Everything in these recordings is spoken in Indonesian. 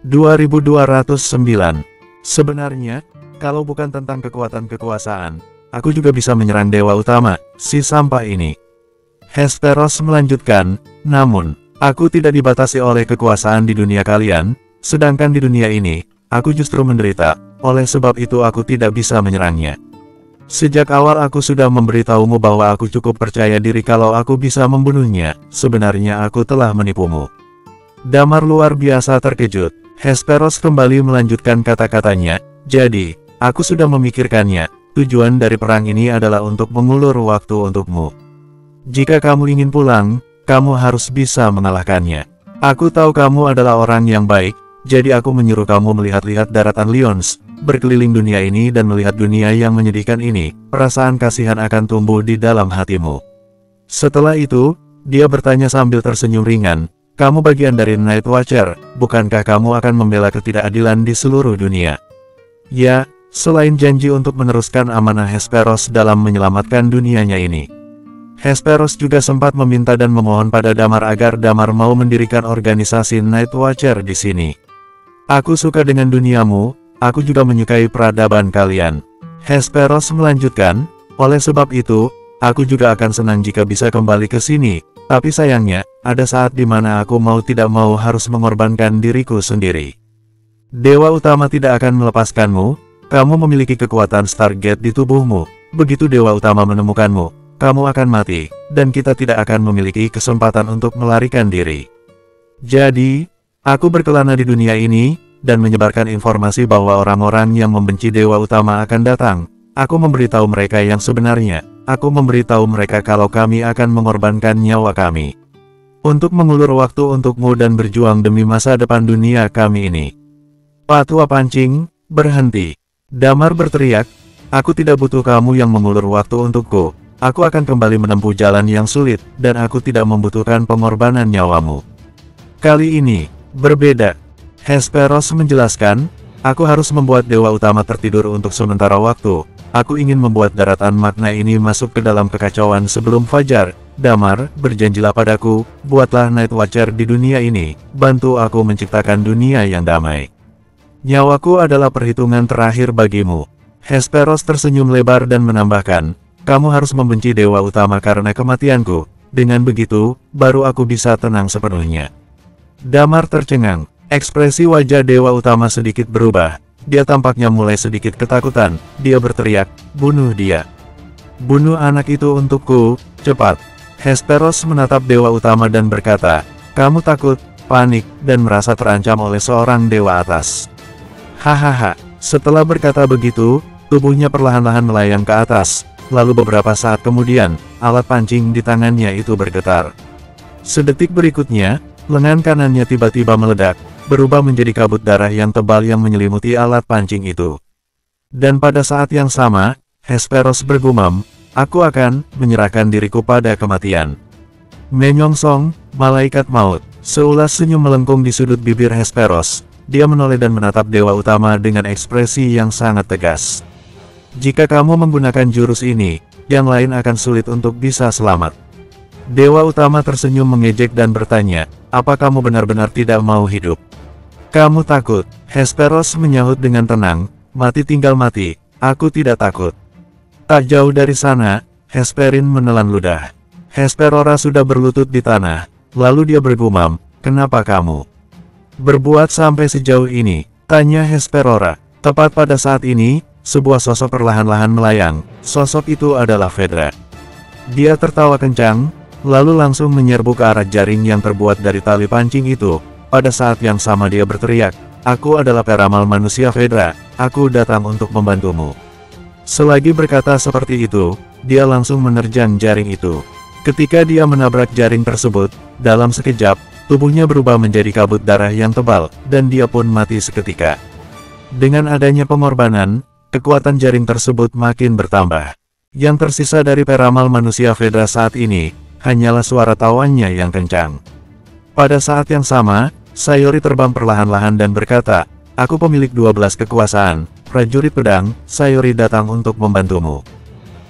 2209. Sebenarnya, kalau bukan tentang kekuatan kekuasaan, aku juga bisa menyerang Dewa Utama, si sampah ini. Hesperos melanjutkan, namun, aku tidak dibatasi oleh kekuasaan di dunia kalian, sedangkan di dunia ini, aku justru menderita, oleh sebab itu aku tidak bisa menyerangnya. Sejak awal aku sudah memberitahumu bahwa aku cukup percaya diri kalau aku bisa membunuhnya, sebenarnya aku telah menipumu. Damar luar biasa terkejut. Hesperos kembali melanjutkan kata-katanya, jadi, aku sudah memikirkannya, tujuan dari perang ini adalah untuk mengulur waktu untukmu. Jika kamu ingin pulang, kamu harus bisa mengalahkannya. Aku tahu kamu adalah orang yang baik, jadi aku menyuruh kamu melihat-lihat daratan Lyons, berkeliling dunia ini dan melihat dunia yang menyedihkan ini, perasaan kasihan akan tumbuh di dalam hatimu. Setelah itu, dia bertanya sambil tersenyum ringan, kamu bagian dari Night Watcher, bukankah kamu akan membela ketidakadilan di seluruh dunia? Ya, selain janji untuk meneruskan amanah Hesperos dalam menyelamatkan dunianya ini. Hesperos juga sempat meminta dan memohon pada Damar agar Damar mau mendirikan organisasi Night Watcher di sini. Aku suka dengan duniamu, aku juga menyukai peradaban kalian. Hesperos melanjutkan, oleh sebab itu, aku juga akan senang jika bisa kembali ke sini, tapi sayangnya, ada saat di mana aku mau tidak mau harus mengorbankan diriku sendiri. Dewa Utama tidak akan melepaskanmu, kamu memiliki kekuatan Stargate di tubuhmu, begitu Dewa Utama menemukanmu, kamu akan mati, dan kita tidak akan memiliki kesempatan untuk melarikan diri. Jadi, aku berkelana di dunia ini, dan menyebarkan informasi bahwa orang-orang yang membenci Dewa Utama akan datang. Aku memberitahu mereka yang sebenarnya, aku memberitahu mereka kalau kami akan mengorbankan nyawa kami. Untuk mengulur waktu untukmu dan berjuang demi masa depan dunia kami ini. Patua pancing, berhenti. Damar berteriak, aku tidak butuh kamu yang mengulur waktu untukku. Aku akan kembali menempuh jalan yang sulit, dan aku tidak membutuhkan pengorbanan nyawamu. Kali ini, berbeda. Hesperos menjelaskan, aku harus membuat Dewa Utama tertidur untuk sementara waktu. Aku ingin membuat daratan makna ini masuk ke dalam kekacauan sebelum fajar. Damar, berjanjilah padaku, buatlah Night Watcher di dunia ini, bantu aku menciptakan dunia yang damai. Nyawaku adalah perhitungan terakhir bagimu. Hesperos tersenyum lebar dan menambahkan, kamu harus membenci Dewa Utama karena kematianku, dengan begitu, baru aku bisa tenang sepenuhnya. Damar tercengang, ekspresi wajah Dewa Utama sedikit berubah, dia tampaknya mulai sedikit ketakutan, dia berteriak, bunuh dia. Bunuh anak itu untukku, cepat. Hesperos menatap Dewa Utama dan berkata, kamu takut, panik, dan merasa terancam oleh seorang Dewa atas. Hahaha, setelah berkata begitu, tubuhnya perlahan-lahan melayang ke atas, lalu beberapa saat kemudian, alat pancing di tangannya itu bergetar. Sedetik berikutnya, lengan kanannya tiba-tiba meledak, berubah menjadi kabut darah yang tebal yang menyelimuti alat pancing itu. Dan pada saat yang sama, Hesperos bergumam, aku akan menyerahkan diriku pada kematian. Menyongsong, malaikat maut. Seulas senyum melengkung di sudut bibir Hesperos. Dia menoleh dan menatap Dewa Utama dengan ekspresi yang sangat tegas. Jika kamu menggunakan jurus ini, yang lain akan sulit untuk bisa selamat. Dewa Utama tersenyum mengejek dan bertanya, apa kamu benar-benar tidak mau hidup? Kamu takut? Hesperos menyahut dengan tenang, mati tinggal mati, aku tidak takut. Tak jauh dari sana, Hesperin menelan ludah. Hesperora sudah berlutut di tanah, lalu dia bergumam, kenapa kamu berbuat sampai sejauh ini? Tanya Hesperora. Tepat pada saat ini, sebuah sosok perlahan-lahan melayang, sosok itu adalah Fedra. Dia tertawa kencang, lalu langsung menyerbu ke arah jaring yang terbuat dari tali pancing itu. Pada saat yang sama dia berteriak, aku adalah peramal manusia Fedra, aku datang untuk membantumu. Selagi berkata seperti itu, dia langsung menerjang jaring itu. Ketika dia menabrak jaring tersebut, dalam sekejap, tubuhnya berubah menjadi kabut darah yang tebal, dan dia pun mati seketika. Dengan adanya pengorbanan, kekuatan jaring tersebut makin bertambah. Yang tersisa dari peramal manusia Fedra saat ini, hanyalah suara tawannya yang kencang. Pada saat yang sama, Sayori terbang perlahan-lahan dan berkata, aku pemilik 12 kekuasaan. Prajurit pedang, Sayori datang untuk membantumu.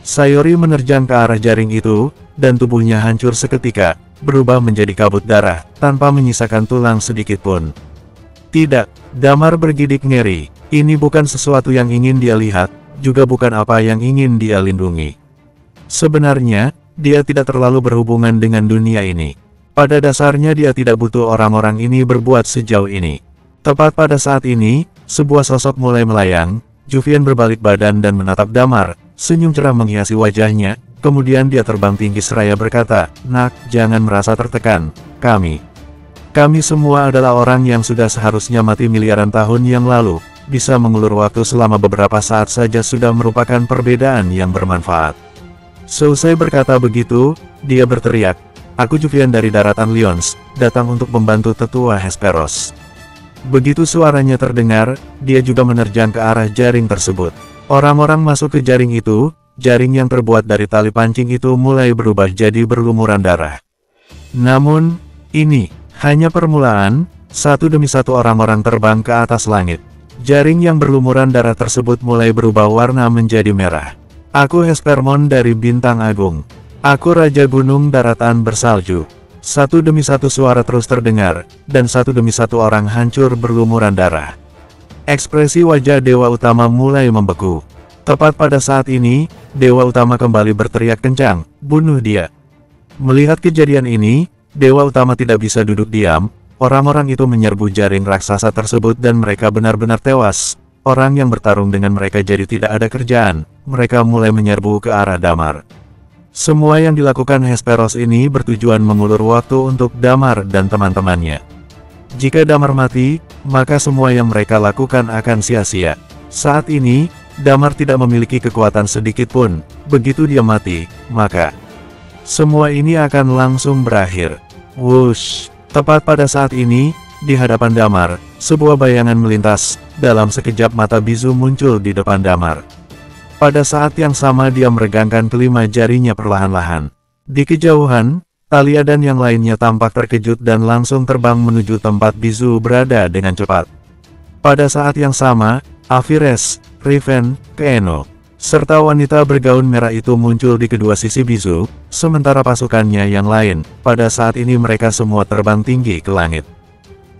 Sayori menerjang ke arah jaring itu, dan tubuhnya hancur seketika, berubah menjadi kabut darah, tanpa menyisakan tulang sedikit pun. Tidak, Damar bergidik ngeri. Ini bukan sesuatu yang ingin dia lihat, juga bukan apa yang ingin dia lindungi. Sebenarnya, dia tidak terlalu berhubungan dengan dunia ini. Pada dasarnya dia tidak butuh orang-orang ini berbuat sejauh ini. Tepat pada saat ini, sebuah sosok mulai melayang. Juvian berbalik badan dan menatap Damar. Senyum cerah menghiasi wajahnya. Kemudian dia terbang tinggi seraya berkata, "Nak, jangan merasa tertekan. Kami semua adalah orang yang sudah seharusnya mati miliaran tahun yang lalu. Bisa mengulur waktu selama beberapa saat saja sudah merupakan perbedaan yang bermanfaat." Selesai berkata begitu, dia berteriak, "Aku Juvian dari daratan Lyons, datang untuk membantu tetua Hesperos." Begitu suaranya terdengar, dia juga menerjang ke arah jaring tersebut. Orang-orang masuk ke jaring itu, jaring yang terbuat dari tali pancing itu mulai berubah jadi berlumuran darah. Namun, ini hanya permulaan. Satu demi satu orang-orang terbang ke atas langit. Jaring yang berlumuran darah tersebut mulai berubah warna menjadi merah. "Aku Hespermon dari Bintang Agung. Aku Raja Gunung Daratan Bersalju." Satu demi satu suara terus terdengar, dan satu demi satu orang hancur berlumuran darah. Ekspresi wajah Dewa Utama mulai membeku. Tepat pada saat ini, Dewa Utama kembali berteriak kencang, "Bunuh dia!" Melihat kejadian ini, Dewa Utama tidak bisa duduk diam. Orang-orang itu menyerbu jaring raksasa tersebut dan mereka benar-benar tewas. Orang yang bertarung dengan mereka jadi tidak ada kerjaan. Mereka mulai menyerbu ke arah Damar. Semua yang dilakukan Hesperos ini bertujuan mengulur waktu untuk Damar dan teman-temannya. Jika Damar mati, maka semua yang mereka lakukan akan sia-sia. Saat ini, Damar tidak memiliki kekuatan sedikit pun. Begitu dia mati, maka semua ini akan langsung berakhir. Wush! Tepat pada saat ini, di hadapan Damar, sebuah bayangan melintas. Dalam sekejap mata bisu muncul di depan Damar. Pada saat yang sama dia meregangkan kelima jarinya perlahan-lahan. Di kejauhan, Talia dan yang lainnya tampak terkejut dan langsung terbang menuju tempat bisu berada dengan cepat. Pada saat yang sama, Avires, Riven, Keeno, serta wanita bergaun merah itu muncul di kedua sisi bisu, sementara pasukannya yang lain. Pada saat ini mereka semua terbang tinggi ke langit.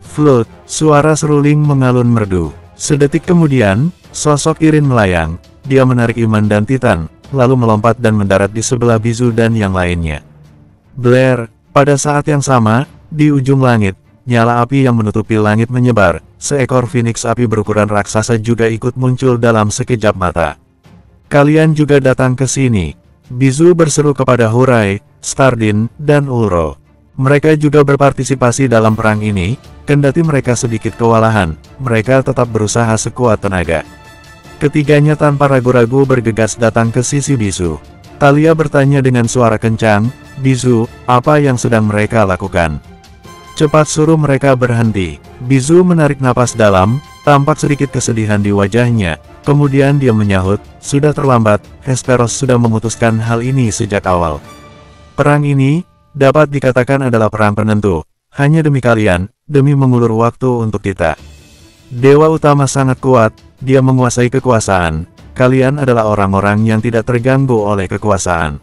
Flut, suara seruling mengalun merdu. Sedetik kemudian, sosok Irin melayang. Dia menarik Iman dan Titan, lalu melompat dan mendarat di sebelah bisu dan yang lainnya. Blair, pada saat yang sama, di ujung langit, nyala api yang menutupi langit menyebar. Seekor Phoenix api berukuran raksasa juga ikut muncul dalam sekejap mata. "Kalian juga datang ke sini." Bisu berseru kepada Hurai, Stardin, dan Ulro. Mereka juga berpartisipasi dalam perang ini. Kendati mereka sedikit kewalahan, mereka tetap berusaha sekuat tenaga. Ketiganya tanpa ragu-ragu bergegas datang ke sisi bisu. Talia bertanya dengan suara kencang, "Bisu, apa yang sedang mereka lakukan? Cepat suruh mereka berhenti." Bisu menarik napas dalam, tampak sedikit kesedihan di wajahnya. Kemudian dia menyahut, "Sudah terlambat, Hesperos sudah memutuskan hal ini sejak awal. Perang ini dapat dikatakan adalah perang penentu. Hanya demi kalian, demi mengulur waktu untuk kita. Dewa Utama sangat kuat, dia menguasai kekuasaan. Kalian adalah orang-orang yang tidak terganggu oleh kekuasaan.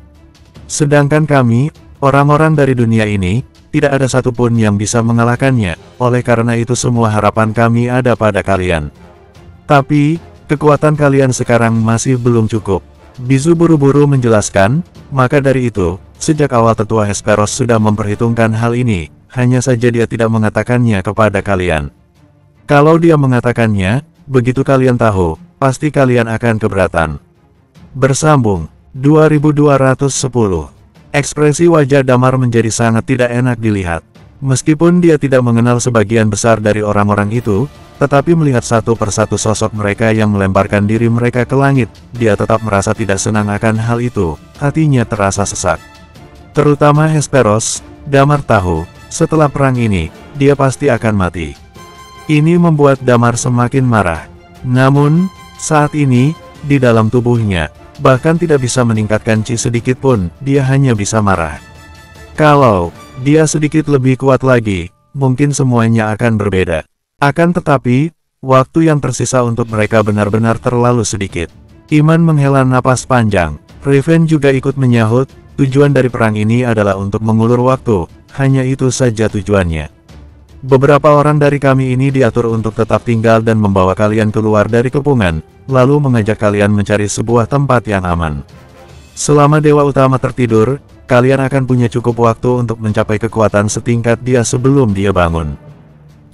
Sedangkan kami, orang-orang dari dunia ini, tidak ada satupun yang bisa mengalahkannya. Oleh karena itu semua harapan kami ada pada kalian. Tapi, kekuatan kalian sekarang masih belum cukup." Bisu buru-buru menjelaskan, "Maka dari itu, sejak awal tetua Hesperos sudah memperhitungkan hal ini. Hanya saja dia tidak mengatakannya kepada kalian. Kalau dia mengatakannya, begitu kalian tahu, pasti kalian akan keberatan." Bersambung 2210. Ekspresi wajah Damar menjadi sangat tidak enak dilihat. Meskipun dia tidak mengenal sebagian besar dari orang-orang itu, tetapi melihat satu persatu sosok mereka yang melemparkan diri mereka ke langit, dia tetap merasa tidak senang akan hal itu. Hatinya terasa sesak. Terutama Hesperos, Damar tahu, setelah perang ini, dia pasti akan mati. Ini membuat Damar semakin marah. Namun, saat ini, di dalam tubuhnya, bahkan tidak bisa meningkatkan chi sedikit pun, dia hanya bisa marah. Kalau dia sedikit lebih kuat lagi, mungkin semuanya akan berbeda. Akan tetapi, waktu yang tersisa untuk mereka benar-benar terlalu sedikit. Iman menghela napas panjang. Riven juga ikut menyahut, tujuan dari perang ini adalah untuk mengulur waktu, hanya itu saja tujuannya. Beberapa orang dari kami ini diatur untuk tetap tinggal dan membawa kalian keluar dari kepungan, lalu mengajak kalian mencari sebuah tempat yang aman. Selama Dewa Utama tertidur, kalian akan punya cukup waktu untuk mencapai kekuatan setingkat dia sebelum dia bangun.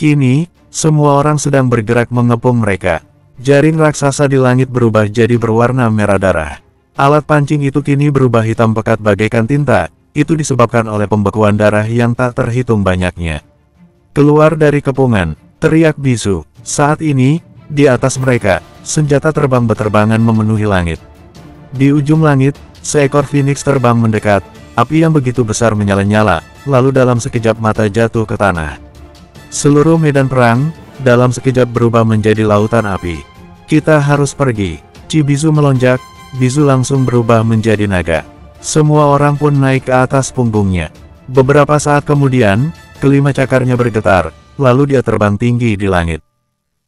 Kini, semua orang sedang bergerak mengepung mereka. Jaring raksasa di langit berubah jadi berwarna merah darah. Alat pancing itu kini berubah hitam pekat bagaikan tinta, itu disebabkan oleh pembekuan darah yang tak terhitung banyaknya. Keluar dari kepungan, teriak bisu. Saat ini, di atas mereka, senjata terbang beterbangan memenuhi langit. Di ujung langit, seekor Phoenix terbang mendekat, api yang begitu besar menyala-nyala, lalu dalam sekejap mata jatuh ke tanah. Seluruh medan perang, dalam sekejap berubah menjadi lautan api. Kita harus pergi. Chibizu melonjak, Bizu langsung berubah menjadi naga. Semua orang pun naik ke atas punggungnya. Beberapa saat kemudian, kelima cakarnya bergetar, lalu dia terbang tinggi di langit.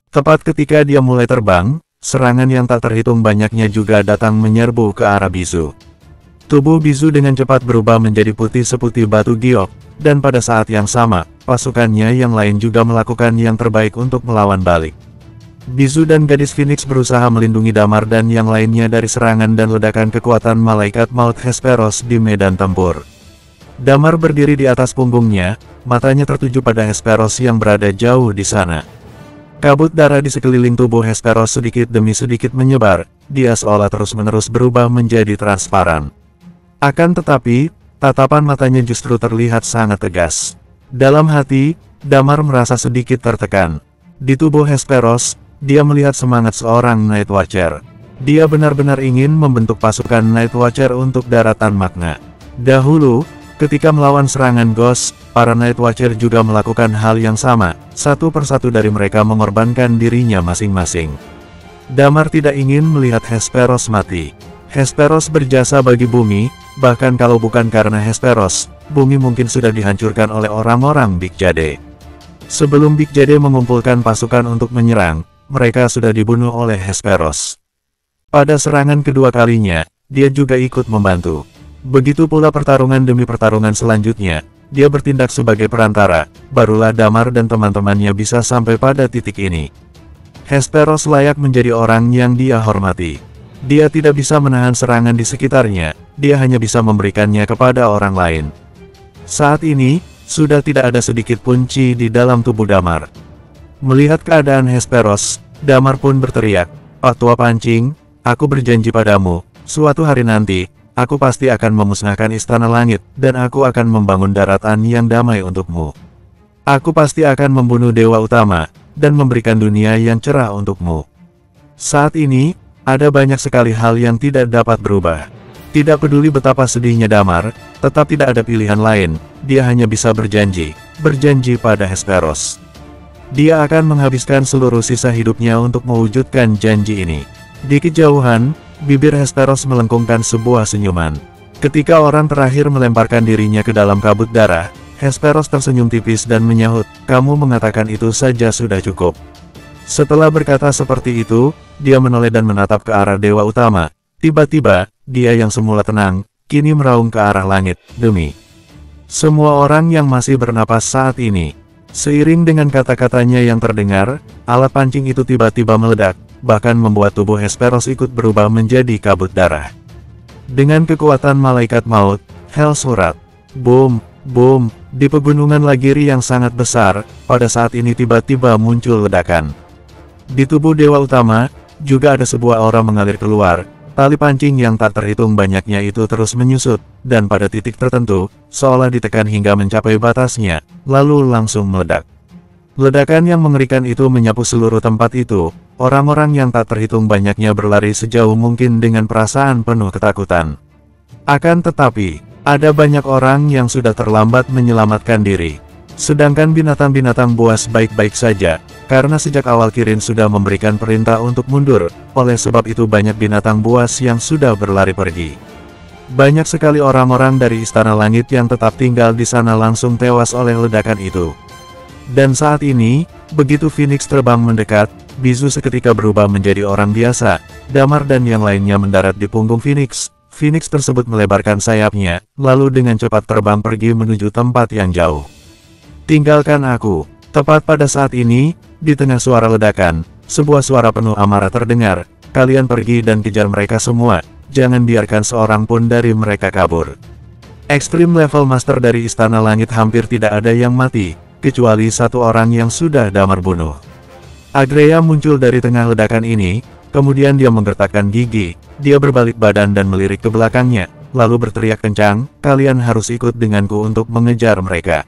Tepat ketika dia mulai terbang, serangan yang tak terhitung banyaknya juga datang menyerbu ke arah Bizu. Tubuh Bizu dengan cepat berubah menjadi putih seputih batu giok, dan pada saat yang sama, pasukannya yang lain juga melakukan yang terbaik untuk melawan balik. Bizu dan gadis Phoenix berusaha melindungi Damar dan yang lainnya dari serangan dan ledakan kekuatan malaikat maut Hesperos di medan tempur. Damar berdiri di atas punggungnya, matanya tertuju pada Hesperos yang berada jauh di sana. Kabut darah di sekeliling tubuh Hesperos sedikit demi sedikit menyebar, dia seolah terus-menerus berubah menjadi transparan. Akan tetapi, tatapan matanya justru terlihat sangat tegas. Dalam hati, Damar merasa sedikit tertekan. Di tubuh Hesperos, dia melihat semangat seorang Night Watcher. Dia benar-benar ingin membentuk pasukan Night Watcher untuk daratan magna. Dahulu, ketika melawan serangan Ghost, para Night Watcher juga melakukan hal yang sama. Satu persatu dari mereka mengorbankan dirinya masing-masing. Damar tidak ingin melihat Hesperos mati. Hesperos berjasa bagi bumi, bahkan kalau bukan karena Hesperos, bumi mungkin sudah dihancurkan oleh orang-orang Big Jade. Sebelum Big Jade mengumpulkan pasukan untuk menyerang, mereka sudah dibunuh oleh Hesperos. Pada serangan kedua kalinya, dia juga ikut membantu. Begitu pula pertarungan demi pertarungan selanjutnya, dia bertindak sebagai perantara, barulah Damar dan teman-temannya bisa sampai pada titik ini. Hesperos layak menjadi orang yang dia hormati. Dia tidak bisa menahan serangan di sekitarnya, dia hanya bisa memberikannya kepada orang lain. Saat ini, sudah tidak ada sedikit pun chi di dalam tubuh Damar. Melihat keadaan Hesperos, Damar pun berteriak, "Oh tua pancing, aku berjanji padamu, suatu hari nanti, aku pasti akan memusnahkan istana langit, dan aku akan membangun daratan yang damai untukmu. Aku pasti akan membunuh Dewa Utama, dan memberikan dunia yang cerah untukmu." Saat ini, ada banyak sekali hal yang tidak dapat berubah. Tidak peduli betapa sedihnya Damar, tetap tidak ada pilihan lain, dia hanya bisa berjanji pada Hesperos. Dia akan menghabiskan seluruh sisa hidupnya untuk mewujudkan janji ini. Di kejauhan, bibir Hesperos melengkungkan sebuah senyuman. Ketika orang terakhir melemparkan dirinya ke dalam kabut darah, Hesperos tersenyum tipis dan menyahut, "Kamu mengatakan itu saja sudah cukup." Setelah berkata seperti itu, dia menoleh dan menatap ke arah Dewa Utama. Tiba-tiba, dia yang semula tenang, kini meraung ke arah langit, demi semua orang yang masih bernapas saat ini. Seiring dengan kata-katanya yang terdengar, alat pancing itu tiba-tiba meledak, bahkan membuat tubuh Hesperos ikut berubah menjadi kabut darah. Dengan kekuatan malaikat maut, Hell Surat, boom, boom, di pegunungan Lagiri yang sangat besar, pada saat ini tiba-tiba muncul ledakan. Di tubuh Dewa Utama, juga ada sebuah aura mengalir keluar. Tali pancing yang tak terhitung banyaknya itu terus menyusut, dan pada titik tertentu, seolah ditekan hingga mencapai batasnya, lalu langsung meledak. Ledakan yang mengerikan itu menyapu seluruh tempat itu, orang-orang yang tak terhitung banyaknya berlari sejauh mungkin dengan perasaan penuh ketakutan. Akan tetapi, ada banyak orang yang sudah terlambat menyelamatkan diri. Sedangkan binatang-binatang buas baik-baik saja, karena sejak awal Kirin sudah memberikan perintah untuk mundur, oleh sebab itu banyak binatang buas yang sudah berlari pergi. Banyak sekali orang-orang dari Istana Langit yang tetap tinggal di sana langsung tewas oleh ledakan itu. Dan saat ini, begitu Phoenix terbang mendekat, Bizu seketika berubah menjadi orang biasa. Damar dan yang lainnya mendarat di punggung Phoenix. Phoenix tersebut melebarkan sayapnya, lalu dengan cepat terbang pergi menuju tempat yang jauh. "Tinggalkan aku," Tepat pada saat ini, di tengah suara ledakan, sebuah suara penuh amarah terdengar. Kalian pergi dan kejar mereka semua, jangan biarkan seorang pun dari mereka kabur. Extreme level master dari Istana Langit hampir tidak ada yang mati, kecuali satu orang yang sudah damar bunuh. Agreya muncul dari tengah ledakan ini, kemudian dia menggertakkan gigi, dia berbalik badan dan melirik ke belakangnya, lalu berteriak kencang, kalian harus ikut denganku untuk mengejar mereka.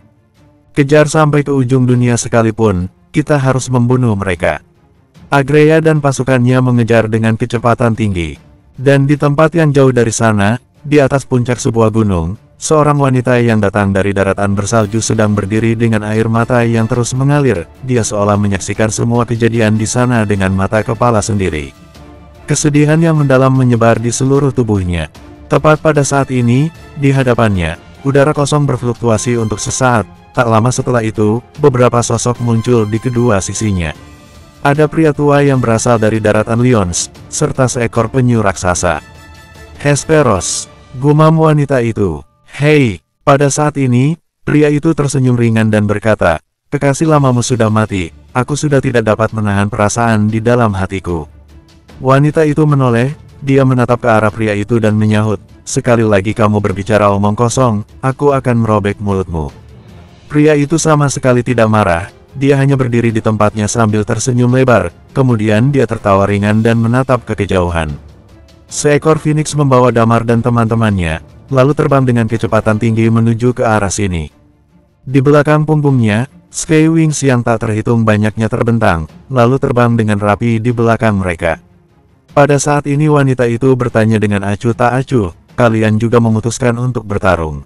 Kejar sampai ke ujung dunia sekalipun, kita harus membunuh mereka. Agreya dan pasukannya mengejar dengan kecepatan tinggi. Dan di tempat yang jauh dari sana, di atas puncak sebuah gunung, seorang wanita yang datang dari daratan bersalju sedang berdiri dengan air mata yang terus mengalir. Dia seolah menyaksikan semua kejadian di sana dengan mata kepala sendiri. Kesedihan yang mendalam menyebar di seluruh tubuhnya. Tepat pada saat ini, di hadapannya, udara kosong berfluktuasi untuk sesaat. Tak lama setelah itu, beberapa sosok muncul di kedua sisinya. Ada pria tua yang berasal dari daratan Lyons, serta seekor penyu raksasa. Hesperos, gumam wanita itu. Hei, pada saat ini, pria itu tersenyum ringan dan berkata, kekasih lamamu sudah mati, aku sudah tidak dapat menahan perasaan di dalam hatiku. Wanita itu menoleh, dia menatap ke arah pria itu dan menyahut, sekali lagi kamu berbicara omong kosong, aku akan merobek mulutmu. Pria itu sama sekali tidak marah, dia hanya berdiri di tempatnya sambil tersenyum lebar, kemudian dia tertawa ringan dan menatap ke kejauhan. Seekor Phoenix membawa Damar dan teman-temannya, lalu terbang dengan kecepatan tinggi menuju ke arah sini. Di belakang punggungnya, Sky Wings yang tak terhitung banyaknya terbentang, lalu terbang dengan rapi di belakang mereka. Pada saat ini wanita itu bertanya dengan acuh tak acuh, kalian juga memutuskan untuk bertarung.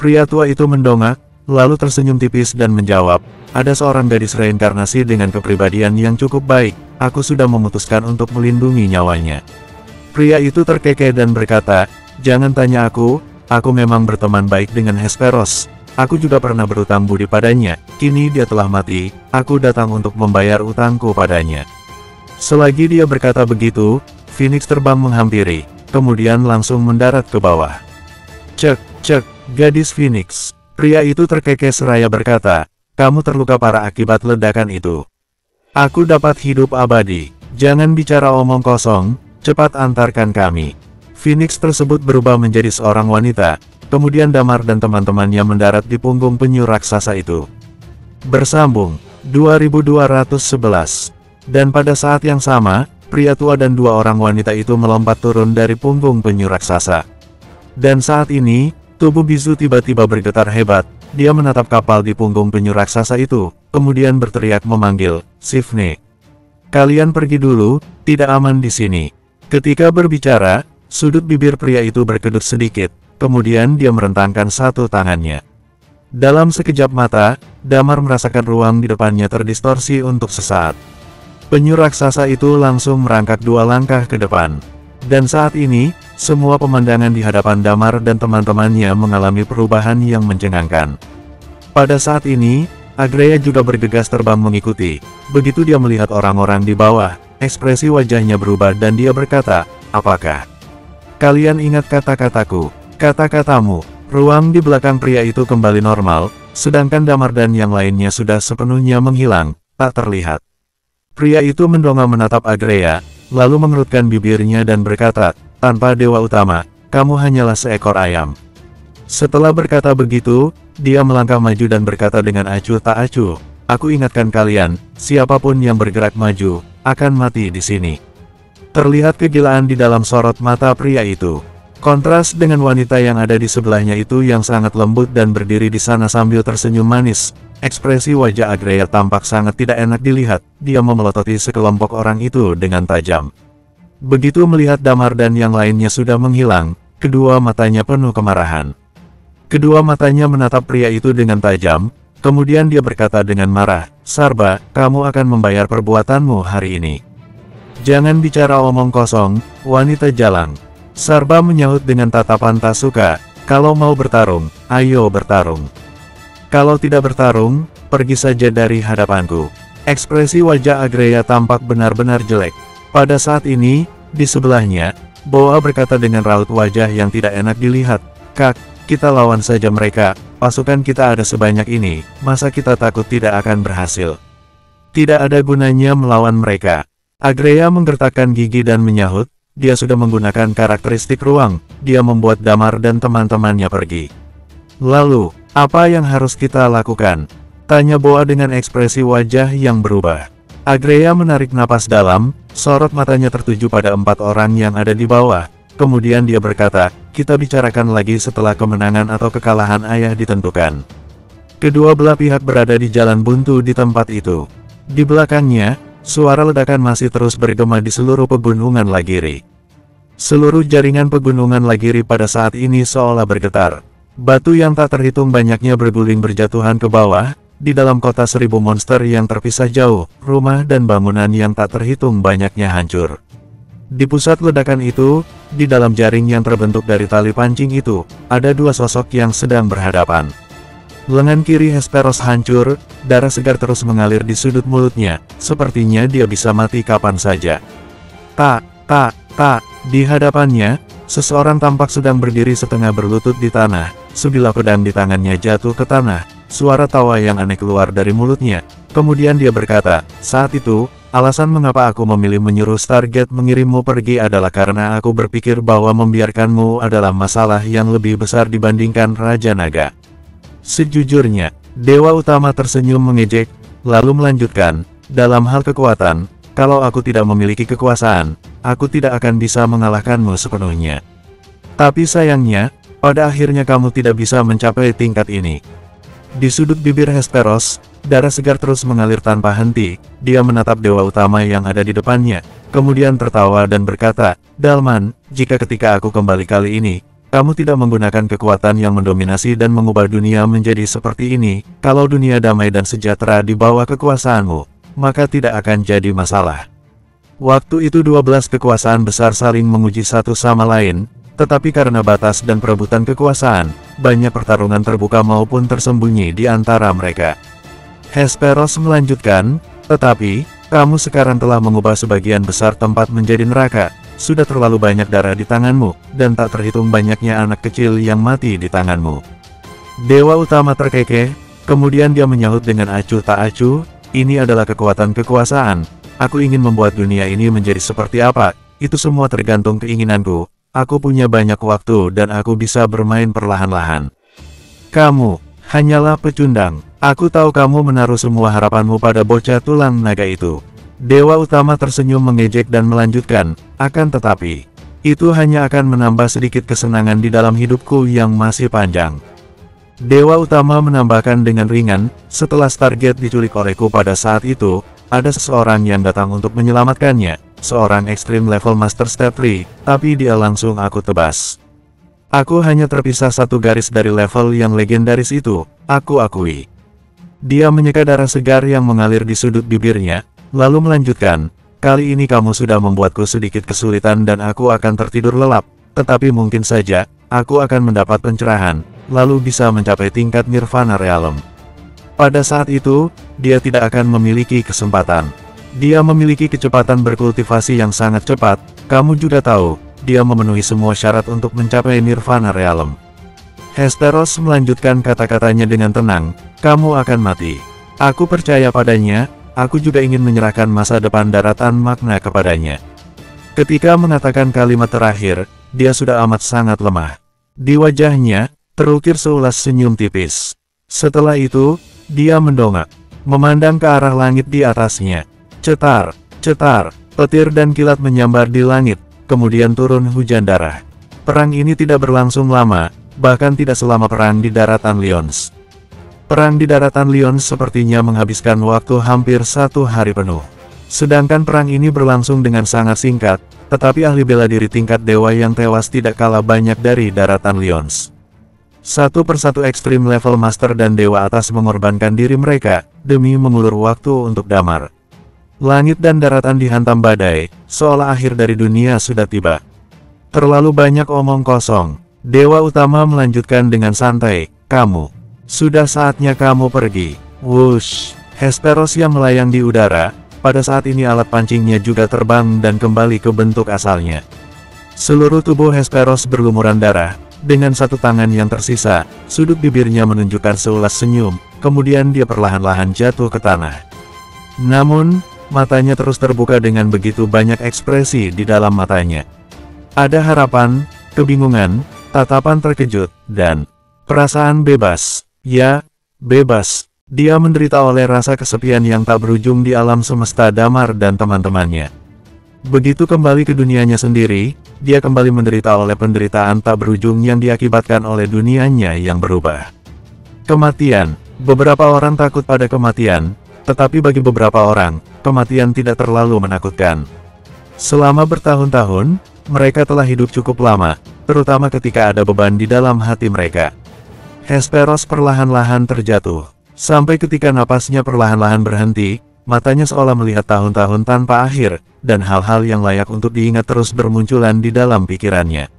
Pria tua itu mendongak, lalu tersenyum tipis dan menjawab, ada seorang gadis reinkarnasi dengan kepribadian yang cukup baik, aku sudah memutuskan untuk melindungi nyawanya. Pria itu terkekeh dan berkata, jangan tanya aku memang berteman baik dengan Hesperos, aku juga pernah berutang budi padanya, kini dia telah mati, aku datang untuk membayar utangku padanya. Selagi dia berkata begitu, Phoenix terbang menghampiri, kemudian langsung mendarat ke bawah. Cek, gadis Phoenix. Pria itu terkekeh seraya berkata, kamu terluka parah akibat ledakan itu. Aku dapat hidup abadi, jangan bicara omong kosong, cepat antarkan kami. Phoenix tersebut berubah menjadi seorang wanita, kemudian Damar dan teman-temannya mendarat di punggung penyu raksasa itu. Bersambung, 2211. Dan pada saat yang sama, pria tua dan dua orang wanita itu melompat turun dari punggung penyu raksasa. Dan saat ini, tubuh Bizu tiba-tiba bergetar hebat, dia menatap kapal di punggung penyu raksasa itu, kemudian berteriak memanggil, Sifne. Kalian pergi dulu, tidak aman di sini. Ketika berbicara, sudut bibir pria itu berkedut sedikit, kemudian dia merentangkan satu tangannya. Dalam sekejap mata, Damar merasakan ruang di depannya terdistorsi untuk sesaat. Penyu raksasa itu langsung merangkak dua langkah ke depan. Dan saat ini, semua pemandangan di hadapan Damar dan teman-temannya mengalami perubahan yang mencengangkan. Pada saat ini, Agreya juga bergegas terbang mengikuti. Begitu dia melihat orang-orang di bawah, ekspresi wajahnya berubah dan dia berkata, apakah kalian ingat kata-kataku? Kata-katamu. Ruang di belakang pria itu kembali normal, sedangkan Damar dan yang lainnya sudah sepenuhnya menghilang, tak terlihat. Pria itu mendongak menatap Agreya, lalu mengerutkan bibirnya dan berkata, tanpa dewa utama, kamu hanyalah seekor ayam. Setelah berkata begitu, dia melangkah maju dan berkata dengan acuh tak acuh, aku ingatkan kalian, siapapun yang bergerak maju, akan mati di sini. Terlihat kegilaan di dalam sorot mata pria itu. Kontras dengan wanita yang ada di sebelahnya itu yang sangat lembut dan berdiri di sana sambil tersenyum manis. Ekspresi wajah Agreya tampak sangat tidak enak dilihat, dia memelototi sekelompok orang itu dengan tajam. Begitu melihat Damar dan yang lainnya sudah menghilang, kedua matanya penuh kemarahan. Kedua matanya menatap pria itu dengan tajam, kemudian dia berkata dengan marah, Sarba, kamu akan membayar perbuatanmu hari ini. Jangan bicara omong kosong, wanita jalang. Sarba menyahut dengan tatapan tak suka, kalau mau bertarung, ayo bertarung. Kalau tidak bertarung, pergi saja dari hadapanku. Ekspresi wajah Agreya tampak benar-benar jelek. Pada saat ini, di sebelahnya, Boa berkata dengan raut wajah yang tidak enak dilihat, kita lawan saja mereka, pasukan kita ada sebanyak ini, masa kita takut tidak akan berhasil? Tidak ada gunanya melawan mereka. Agreya menggertakkan gigi dan menyahut, dia sudah menggunakan karakteristik ruang, dia membuat Damar dan teman-temannya pergi. Lalu, apa yang harus kita lakukan? Tanya Boa dengan ekspresi wajah yang berubah. Agreya menarik napas dalam, sorot matanya tertuju pada 4 orang yang ada di bawah. Kemudian dia berkata, kita bicarakan lagi setelah kemenangan atau kekalahan ayah ditentukan. Kedua belah pihak berada di jalan buntu di tempat itu. Di belakangnya, suara ledakan masih terus bergema di seluruh pegunungan Lagiri. Seluruh jaringan pegunungan Lagiri pada saat ini seolah bergetar. Batu yang tak terhitung banyaknya berguling berjatuhan ke bawah. Di dalam kota 1000 monster yang terpisah jauh, rumah dan bangunan yang tak terhitung banyaknya hancur. Di pusat ledakan itu, di dalam jaring yang terbentuk dari tali pancing itu, ada 2 sosok yang sedang berhadapan. Lengan kiri Hesperos hancur, darah segar terus mengalir di sudut mulutnya, sepertinya dia bisa mati kapan saja. Tak, di hadapannya, seseorang tampak sedang berdiri setengah berlutut di tanah, sebilah pedang di tangannya jatuh ke tanah, suara tawa yang aneh keluar dari mulutnya, kemudian dia berkata, saat itu, alasan mengapa aku memilih menyuruh Stargate mengirimmu pergi adalah karena aku berpikir bahwa membiarkanmu adalah masalah yang lebih besar dibandingkan Raja Naga. Sejujurnya, Dewa Utama tersenyum mengejek, lalu melanjutkan, dalam hal kekuatan, kalau aku tidak memiliki kekuasaan, aku tidak akan bisa mengalahkanmu sepenuhnya. Tapi sayangnya, pada akhirnya kamu tidak bisa mencapai tingkat ini. Di sudut bibir Hesperos, darah segar terus mengalir tanpa henti, dia menatap Dewa Utama yang ada di depannya, kemudian tertawa dan berkata, Dalman, jika ketika aku kembali kali ini, kamu tidak menggunakan kekuatan yang mendominasi dan mengubah dunia menjadi seperti ini, kalau dunia damai dan sejahtera di bawah kekuasaanmu, maka tidak akan jadi masalah. Waktu itu 12 kekuasaan besar saling menguji satu sama lain, tetapi karena batas dan perebutan kekuasaan, banyak pertarungan terbuka maupun tersembunyi di antara mereka. Hesperos melanjutkan, tetapi, kamu sekarang telah mengubah sebagian besar tempat menjadi neraka, sudah terlalu banyak darah di tanganmu, dan tak terhitung banyaknya anak kecil yang mati di tanganmu. Dewa Utama terkekeh, kemudian dia menyahut dengan acuh tak acuh, ini adalah kekuatan kekuasaan, aku ingin membuat dunia ini menjadi seperti apa, itu semua tergantung keinginanku, aku punya banyak waktu dan aku bisa bermain perlahan-lahan. Kamu, hanyalah pecundang, aku tahu kamu menaruh semua harapanmu pada bocah tulang naga itu. Dewa Utama tersenyum mengejek dan melanjutkan, akan tetapi, itu hanya akan menambah sedikit kesenangan di dalam hidupku yang masih panjang. Dewa Utama menambahkan dengan ringan, setelah Stargate diculik olehku pada saat itu, ada seseorang yang datang untuk menyelamatkannya, seorang Extreme Level Master Step 3, tapi dia langsung aku tebas. Aku hanya terpisah satu garis dari level yang legendaris itu, aku akui. Dia menyeka darah segar yang mengalir di sudut bibirnya, lalu melanjutkan, kali ini kamu sudah membuatku sedikit kesulitan dan aku akan tertidur lelap, tetapi mungkin saja, aku akan mendapat pencerahan, lalu bisa mencapai tingkat Nirvana Realm. Pada saat itu, dia tidak akan memiliki kesempatan. Dia memiliki kecepatan berkultivasi yang sangat cepat, kamu juga tahu, dia memenuhi semua syarat untuk mencapai Nirvana Realm. Hesperos melanjutkan kata-katanya dengan tenang, kamu akan mati. Aku percaya padanya, aku juga ingin menyerahkan masa depan daratan makna kepadanya. Ketika mengatakan kalimat terakhir, dia sudah amat sangat lemah. Di wajahnya, terukir seulas senyum tipis. Setelah itu, dia mendongak, memandang ke arah langit di atasnya. Cetar, petir dan kilat menyambar di langit, kemudian turun hujan darah. Perang ini tidak berlangsung lama, bahkan tidak selama perang di daratan Lyons. Perang di daratan Lyons sepertinya menghabiskan waktu hampir 1 hari penuh. Sedangkan perang ini berlangsung dengan sangat singkat, tetapi ahli bela diri tingkat dewa yang tewas tidak kalah banyak dari daratan Lyons. Satu persatu Extreme Level Master dan Dewa Atas mengorbankan diri mereka, demi mengulur waktu untuk Damar. Langit dan daratan dihantam badai, seolah akhir dari dunia sudah tiba. Terlalu banyak omong kosong. Dewa Utama melanjutkan dengan santai, kamu. Sudah saatnya kamu pergi. Wush. Hesperos yang melayang di udara, pada saat ini alat pancingnya juga terbang dan kembali ke bentuk asalnya. Seluruh tubuh Hesperos berlumuran darah, Dengan satu tangan yang tersisa, sudut bibirnya menunjukkan seulas senyum, kemudian dia perlahan-lahan jatuh ke tanah. Namun, matanya terus terbuka dengan begitu banyak ekspresi di dalam matanya. Ada harapan, kebingungan, tatapan terkejut, dan perasaan bebas. Ya, bebas. Dia menderita oleh rasa kesepian yang tak berujung di alam semesta Damar dan teman-temannya. Begitu kembali ke dunianya sendiri, dia kembali menderita oleh penderitaan tak berujung yang diakibatkan oleh dunianya yang berubah. Kematian. Beberapa orang takut pada kematian, tetapi bagi beberapa orang, kematian tidak terlalu menakutkan. Selama bertahun-tahun, mereka telah hidup cukup lama, terutama ketika ada beban di dalam hati mereka. Hesperos perlahan-lahan terjatuh. Sampai ketika napasnya perlahan-lahan berhenti, matanya seolah melihat tahun-tahun tanpa akhir, dan hal-hal yang layak untuk diingat terus bermunculan di dalam pikirannya.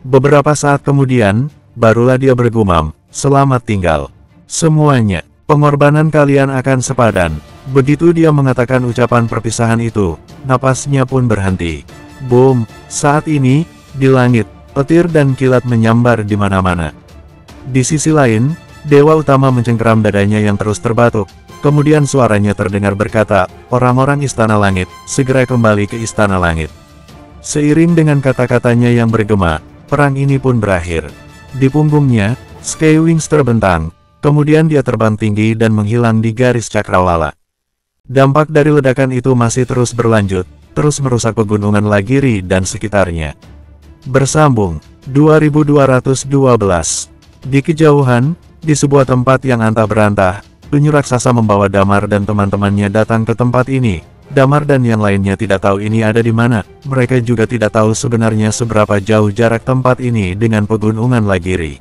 Beberapa saat kemudian, barulah dia bergumam, "Selamat tinggal. Semuanya, pengorbanan kalian akan sepadan." Begitu dia mengatakan ucapan perpisahan itu, napasnya pun berhenti. Boom! Saat ini, di langit, petir dan kilat menyambar di mana-mana. Di sisi lain, Dewa Utama mencengkeram dadanya yang terus terbatuk. Kemudian suaranya terdengar berkata, "Orang-orang Istana Langit, segera kembali ke Istana Langit." Seiring dengan kata-katanya yang bergema, perang ini pun berakhir. Di punggungnya, Skywings terbentang, kemudian dia terbang tinggi dan menghilang di garis cakrawala. Dampak dari ledakan itu masih terus berlanjut, terus merusak pegunungan Lagiri dan sekitarnya. Bersambung, 2212. Di kejauhan, di sebuah tempat yang antah berantah, penyu raksasa membawa Damar dan teman-temannya datang ke tempat ini. Damar dan yang lainnya tidak tahu ini ada di mana. Mereka juga tidak tahu sebenarnya seberapa jauh jarak tempat ini dengan pegunungan Lagiri.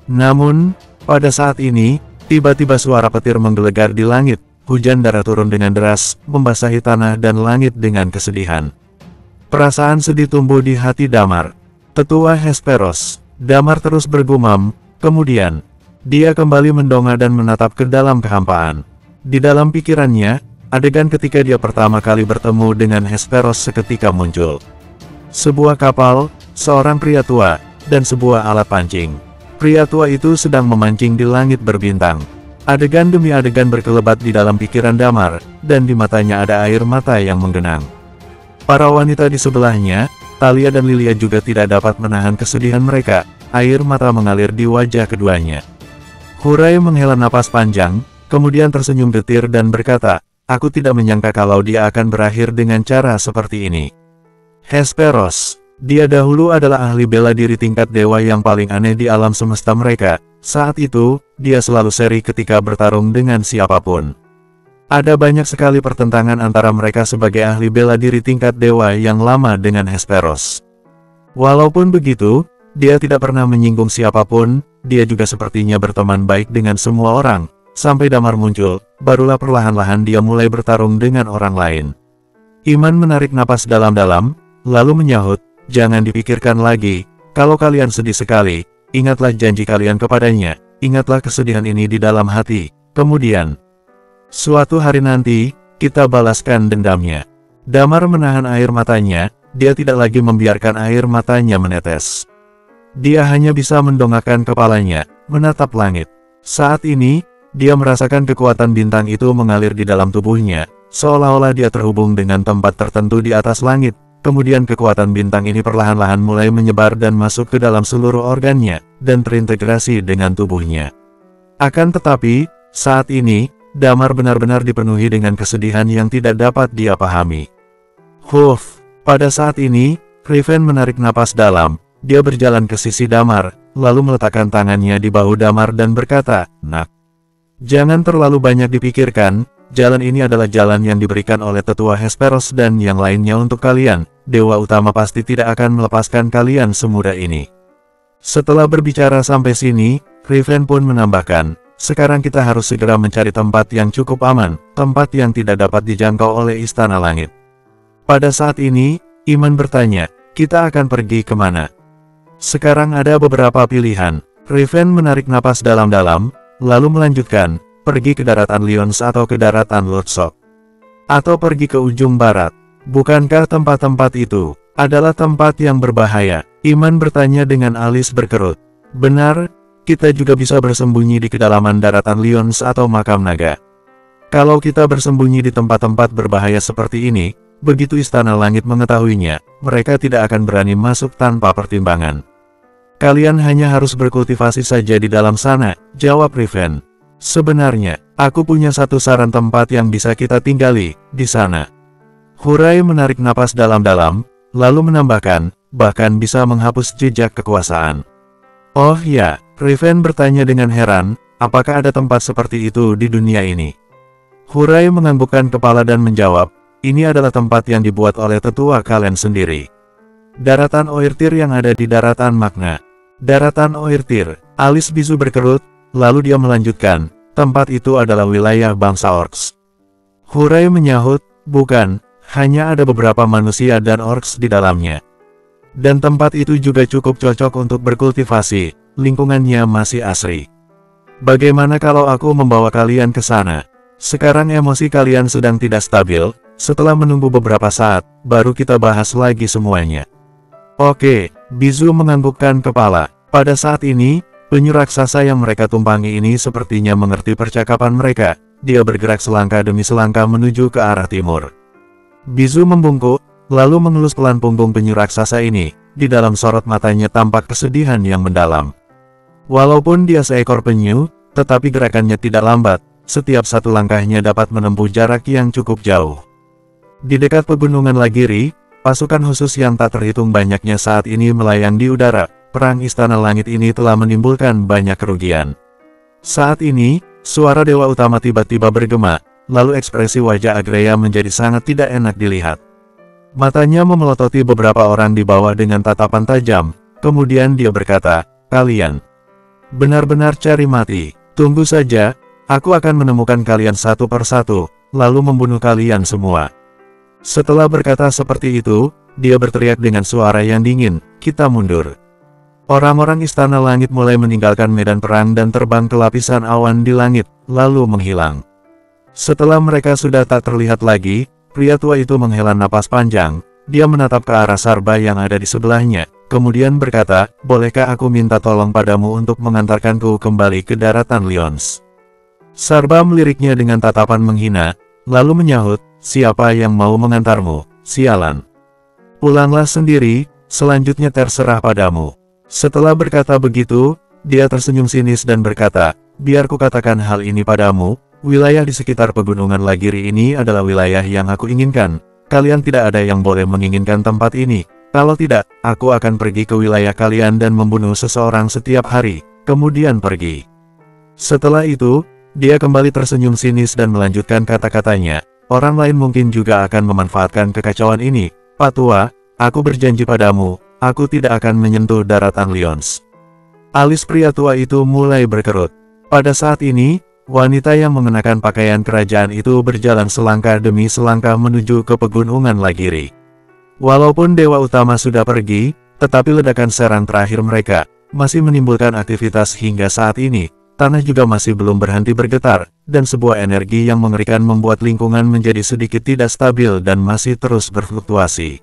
Namun, pada saat ini, tiba-tiba suara petir menggelegar di langit. Hujan darah turun dengan deras, membasahi tanah dan langit dengan kesedihan. Perasaan sedih tumbuh di hati Damar. "Tetua Hesperos." Damar terus bergumam, kemudian dia kembali mendongak dan menatap ke dalam kehampaan. Di dalam pikirannya, adegan ketika dia pertama kali bertemu dengan Hesperos seketika muncul. Sebuah kapal, seorang pria tua, dan sebuah alat pancing. Pria tua itu sedang memancing di langit berbintang. Adegan demi adegan berkelebat di dalam pikiran Damar, dan di matanya ada air mata yang menggenang. Para wanita di sebelahnya, Thalia dan Lilia juga tidak dapat menahan kesedihan mereka. Air mata mengalir di wajah keduanya. Hurai menghela napas panjang, kemudian tersenyum getir dan berkata, "Aku tidak menyangka kalau dia akan berakhir dengan cara seperti ini." Hesperos. Dia dahulu adalah ahli bela diri tingkat dewa yang paling aneh di alam semesta mereka. Saat itu, dia selalu seri ketika bertarung dengan siapapun. Ada banyak sekali pertentangan antara mereka sebagai ahli bela diri tingkat dewa yang lama dengan Hesperos. Walaupun begitu, dia tidak pernah menyinggung siapapun. Dia juga sepertinya berteman baik dengan semua orang. Sampai Damar muncul, barulah perlahan-lahan dia mulai bertarung dengan orang lain. Iman menarik napas dalam-dalam, lalu menyahut, "Jangan dipikirkan lagi. Kalau kalian sedih sekali, ingatlah janji kalian kepadanya. Ingatlah kesedihan ini di dalam hati. Kemudian, suatu hari nanti, kita balaskan dendamnya." Damar menahan air matanya. Dia tidak lagi membiarkan air matanya menetes. Dia hanya bisa mendongakkan kepalanya, menatap langit. Saat ini, dia merasakan kekuatan bintang itu mengalir di dalam tubuhnya, seolah-olah dia terhubung dengan tempat tertentu di atas langit. Kemudian kekuatan bintang ini perlahan-lahan mulai menyebar dan masuk ke dalam seluruh organnya, dan terintegrasi dengan tubuhnya. Akan tetapi, saat ini, Damar benar-benar dipenuhi dengan kesedihan yang tidak dapat dia pahami. Pada saat ini, Riven menarik napas dalam. Dia berjalan ke sisi Damar, lalu meletakkan tangannya di bahu Damar dan berkata, "Nak, jangan terlalu banyak dipikirkan, jalan ini adalah jalan yang diberikan oleh Tetua Hesperos dan yang lainnya untuk kalian. Dewa Utama pasti tidak akan melepaskan kalian semudah ini." Setelah berbicara sampai sini, Riven pun menambahkan, "Sekarang kita harus segera mencari tempat yang cukup aman, tempat yang tidak dapat dijangkau oleh Istana Langit." Pada saat ini, Iman bertanya, "Kita akan pergi kemana?" Sekarang ada beberapa pilihan. Riven menarik napas dalam-dalam, lalu melanjutkan, "Pergi ke daratan Lyons atau ke daratan Lotsok. Atau pergi ke ujung barat. Bukankah tempat-tempat itu adalah tempat yang berbahaya?" Iman bertanya dengan alis berkerut. Benar, kita juga bisa bersembunyi di kedalaman daratan Lions atau makam naga. Kalau kita bersembunyi di tempat-tempat berbahaya seperti ini, begitu Istana Langit mengetahuinya, mereka tidak akan berani masuk tanpa pertimbangan. Kalian hanya harus berkultivasi saja di dalam sana, jawab Riven. Sebenarnya, aku punya satu saran tempat yang bisa kita tinggali, di sana. Hurai menarik napas dalam-dalam, lalu menambahkan, bahkan bisa menghapus jejak kekuasaan. Oh ya, Riven bertanya dengan heran, apakah ada tempat seperti itu di dunia ini? Hurai menganggukkan kepala dan menjawab, ini adalah tempat yang dibuat oleh tetua kalian sendiri. Daratan Oertir yang ada di daratan Magna. Daratan Oertir, alis bisu berkerut, lalu dia melanjutkan, tempat itu adalah wilayah bangsa Orcs. Hurai menyahut, bukan, hanya ada beberapa manusia dan Orcs di dalamnya. Dan tempat itu juga cukup cocok untuk berkultivasi, lingkungannya masih asri. Bagaimana kalau aku membawa kalian ke sana? Sekarang emosi kalian sedang tidak stabil, setelah menunggu beberapa saat, baru kita bahas lagi semuanya. Oke, Bizu menganggukkan kepala. Pada saat ini, penyu raksasa yang mereka tumpangi ini sepertinya mengerti percakapan mereka. Dia bergerak selangkah demi selangkah menuju ke arah timur. Bizu membungkuk, lalu mengelus pelan punggung penyu raksasa ini. Di dalam sorot matanya tampak kesedihan yang mendalam. Walaupun dia seekor penyu, tetapi gerakannya tidak lambat. Setiap satu langkahnya dapat menempuh jarak yang cukup jauh. Di dekat pegunungan Lagiri, pasukan khusus yang tak terhitung banyaknya saat ini melayang di udara. Perang Istana Langit ini telah menimbulkan banyak kerugian. Saat ini, suara Dewa Utama tiba-tiba bergema, lalu ekspresi wajah Agreya menjadi sangat tidak enak dilihat. Matanya memelototi beberapa orang di bawah dengan tatapan tajam, kemudian dia berkata, kalian benar-benar cari mati, tunggu saja, aku akan menemukan kalian satu persatu, lalu membunuh kalian semua. Setelah berkata seperti itu, dia berteriak dengan suara yang dingin, kita mundur. Orang-orang Istana Langit mulai meninggalkan medan perang dan terbang ke lapisan awan di langit, lalu menghilang. Setelah mereka sudah tak terlihat lagi, pria tua itu menghela napas panjang, dia menatap ke arah Sarba yang ada di sebelahnya, kemudian berkata, bolehkah aku minta tolong padamu untuk mengantarkanku kembali ke daratan Lions? Sarba meliriknya dengan tatapan menghina, lalu menyahut, siapa yang mau mengantarmu, sialan. Pulanglah sendiri, selanjutnya terserah padamu. Setelah berkata begitu, dia tersenyum sinis dan berkata, biar ku katakan hal ini padamu, wilayah di sekitar pegunungan Lagiri ini adalah wilayah yang aku inginkan. Kalian tidak ada yang boleh menginginkan tempat ini. Kalau tidak, aku akan pergi ke wilayah kalian dan membunuh seseorang setiap hari, kemudian pergi. Setelah itu, dia kembali tersenyum sinis dan melanjutkan kata-katanya, orang lain mungkin juga akan memanfaatkan kekacauan ini. Pak Tua, aku berjanji padamu, aku tidak akan menyentuh daratan Lions. Alis pria tua itu mulai berkerut. Pada saat ini, wanita yang mengenakan pakaian kerajaan itu berjalan selangkah demi selangkah menuju ke pegunungan Lagiri. Walaupun Dewa Utama sudah pergi, tetapi ledakan serang terakhir mereka masih menimbulkan aktivitas hingga saat ini. Tanah juga masih belum berhenti bergetar, dan sebuah energi yang mengerikan membuat lingkungan menjadi sedikit tidak stabil dan masih terus berfluktuasi.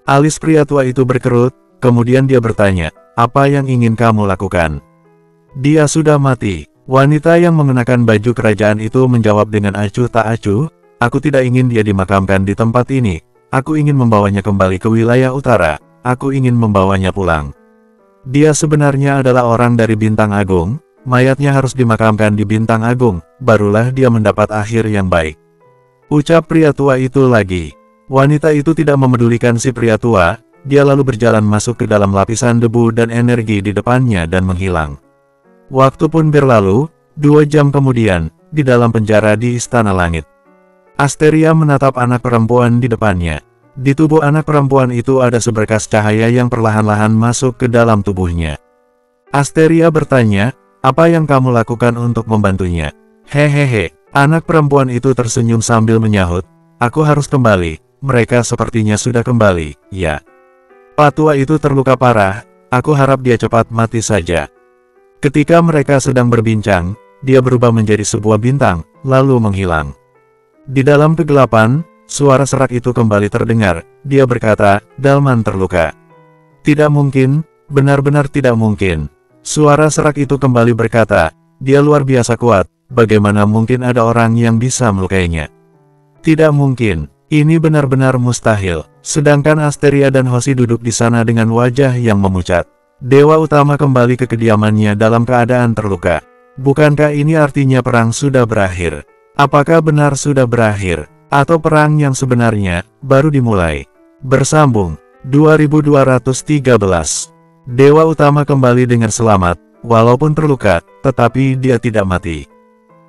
Alis pria tua itu berkerut, kemudian dia bertanya, apa yang ingin kamu lakukan? Dia sudah mati. Wanita yang mengenakan baju kerajaan itu menjawab dengan acuh tak acuh, aku tidak ingin dia dimakamkan di tempat ini, aku ingin membawanya kembali ke wilayah utara, aku ingin membawanya pulang. Dia sebenarnya adalah orang dari Bintang Agung, mayatnya harus dimakamkan di Bintang Agung, barulah dia mendapat akhir yang baik. Ucap pria tua itu lagi. Wanita itu tidak memedulikan si pria tua, dia lalu berjalan masuk ke dalam lapisan debu dan energi di depannya dan menghilang. Waktu pun berlalu, 2 jam kemudian, di dalam penjara di Istana Langit. Asteria menatap anak perempuan di depannya. Di tubuh anak perempuan itu ada seberkas cahaya yang perlahan-lahan masuk ke dalam tubuhnya. Asteria bertanya, apa yang kamu lakukan untuk membantunya? Hehehe, anak perempuan itu tersenyum sambil menyahut, aku harus kembali, mereka sepertinya sudah kembali, ya. Pak tua itu terluka parah, aku harap dia cepat mati saja. Ketika mereka sedang berbincang, dia berubah menjadi sebuah bintang, lalu menghilang. Di dalam kegelapan, suara serak itu kembali terdengar, dia berkata, Dalman terluka. Tidak mungkin, benar-benar tidak mungkin. Suara serak itu kembali berkata, dia luar biasa kuat, bagaimana mungkin ada orang yang bisa melukainya? Tidak mungkin, ini benar-benar mustahil. Sedangkan Asteria dan Hoshi duduk di sana dengan wajah yang memucat. Dewa utama kembali ke kediamannya dalam keadaan terluka. Bukankah ini artinya perang sudah berakhir? Apakah benar sudah berakhir? Atau perang yang sebenarnya baru dimulai? Bersambung 2213. Dewa utama kembali dengan selamat, walaupun terluka, tetapi dia tidak mati.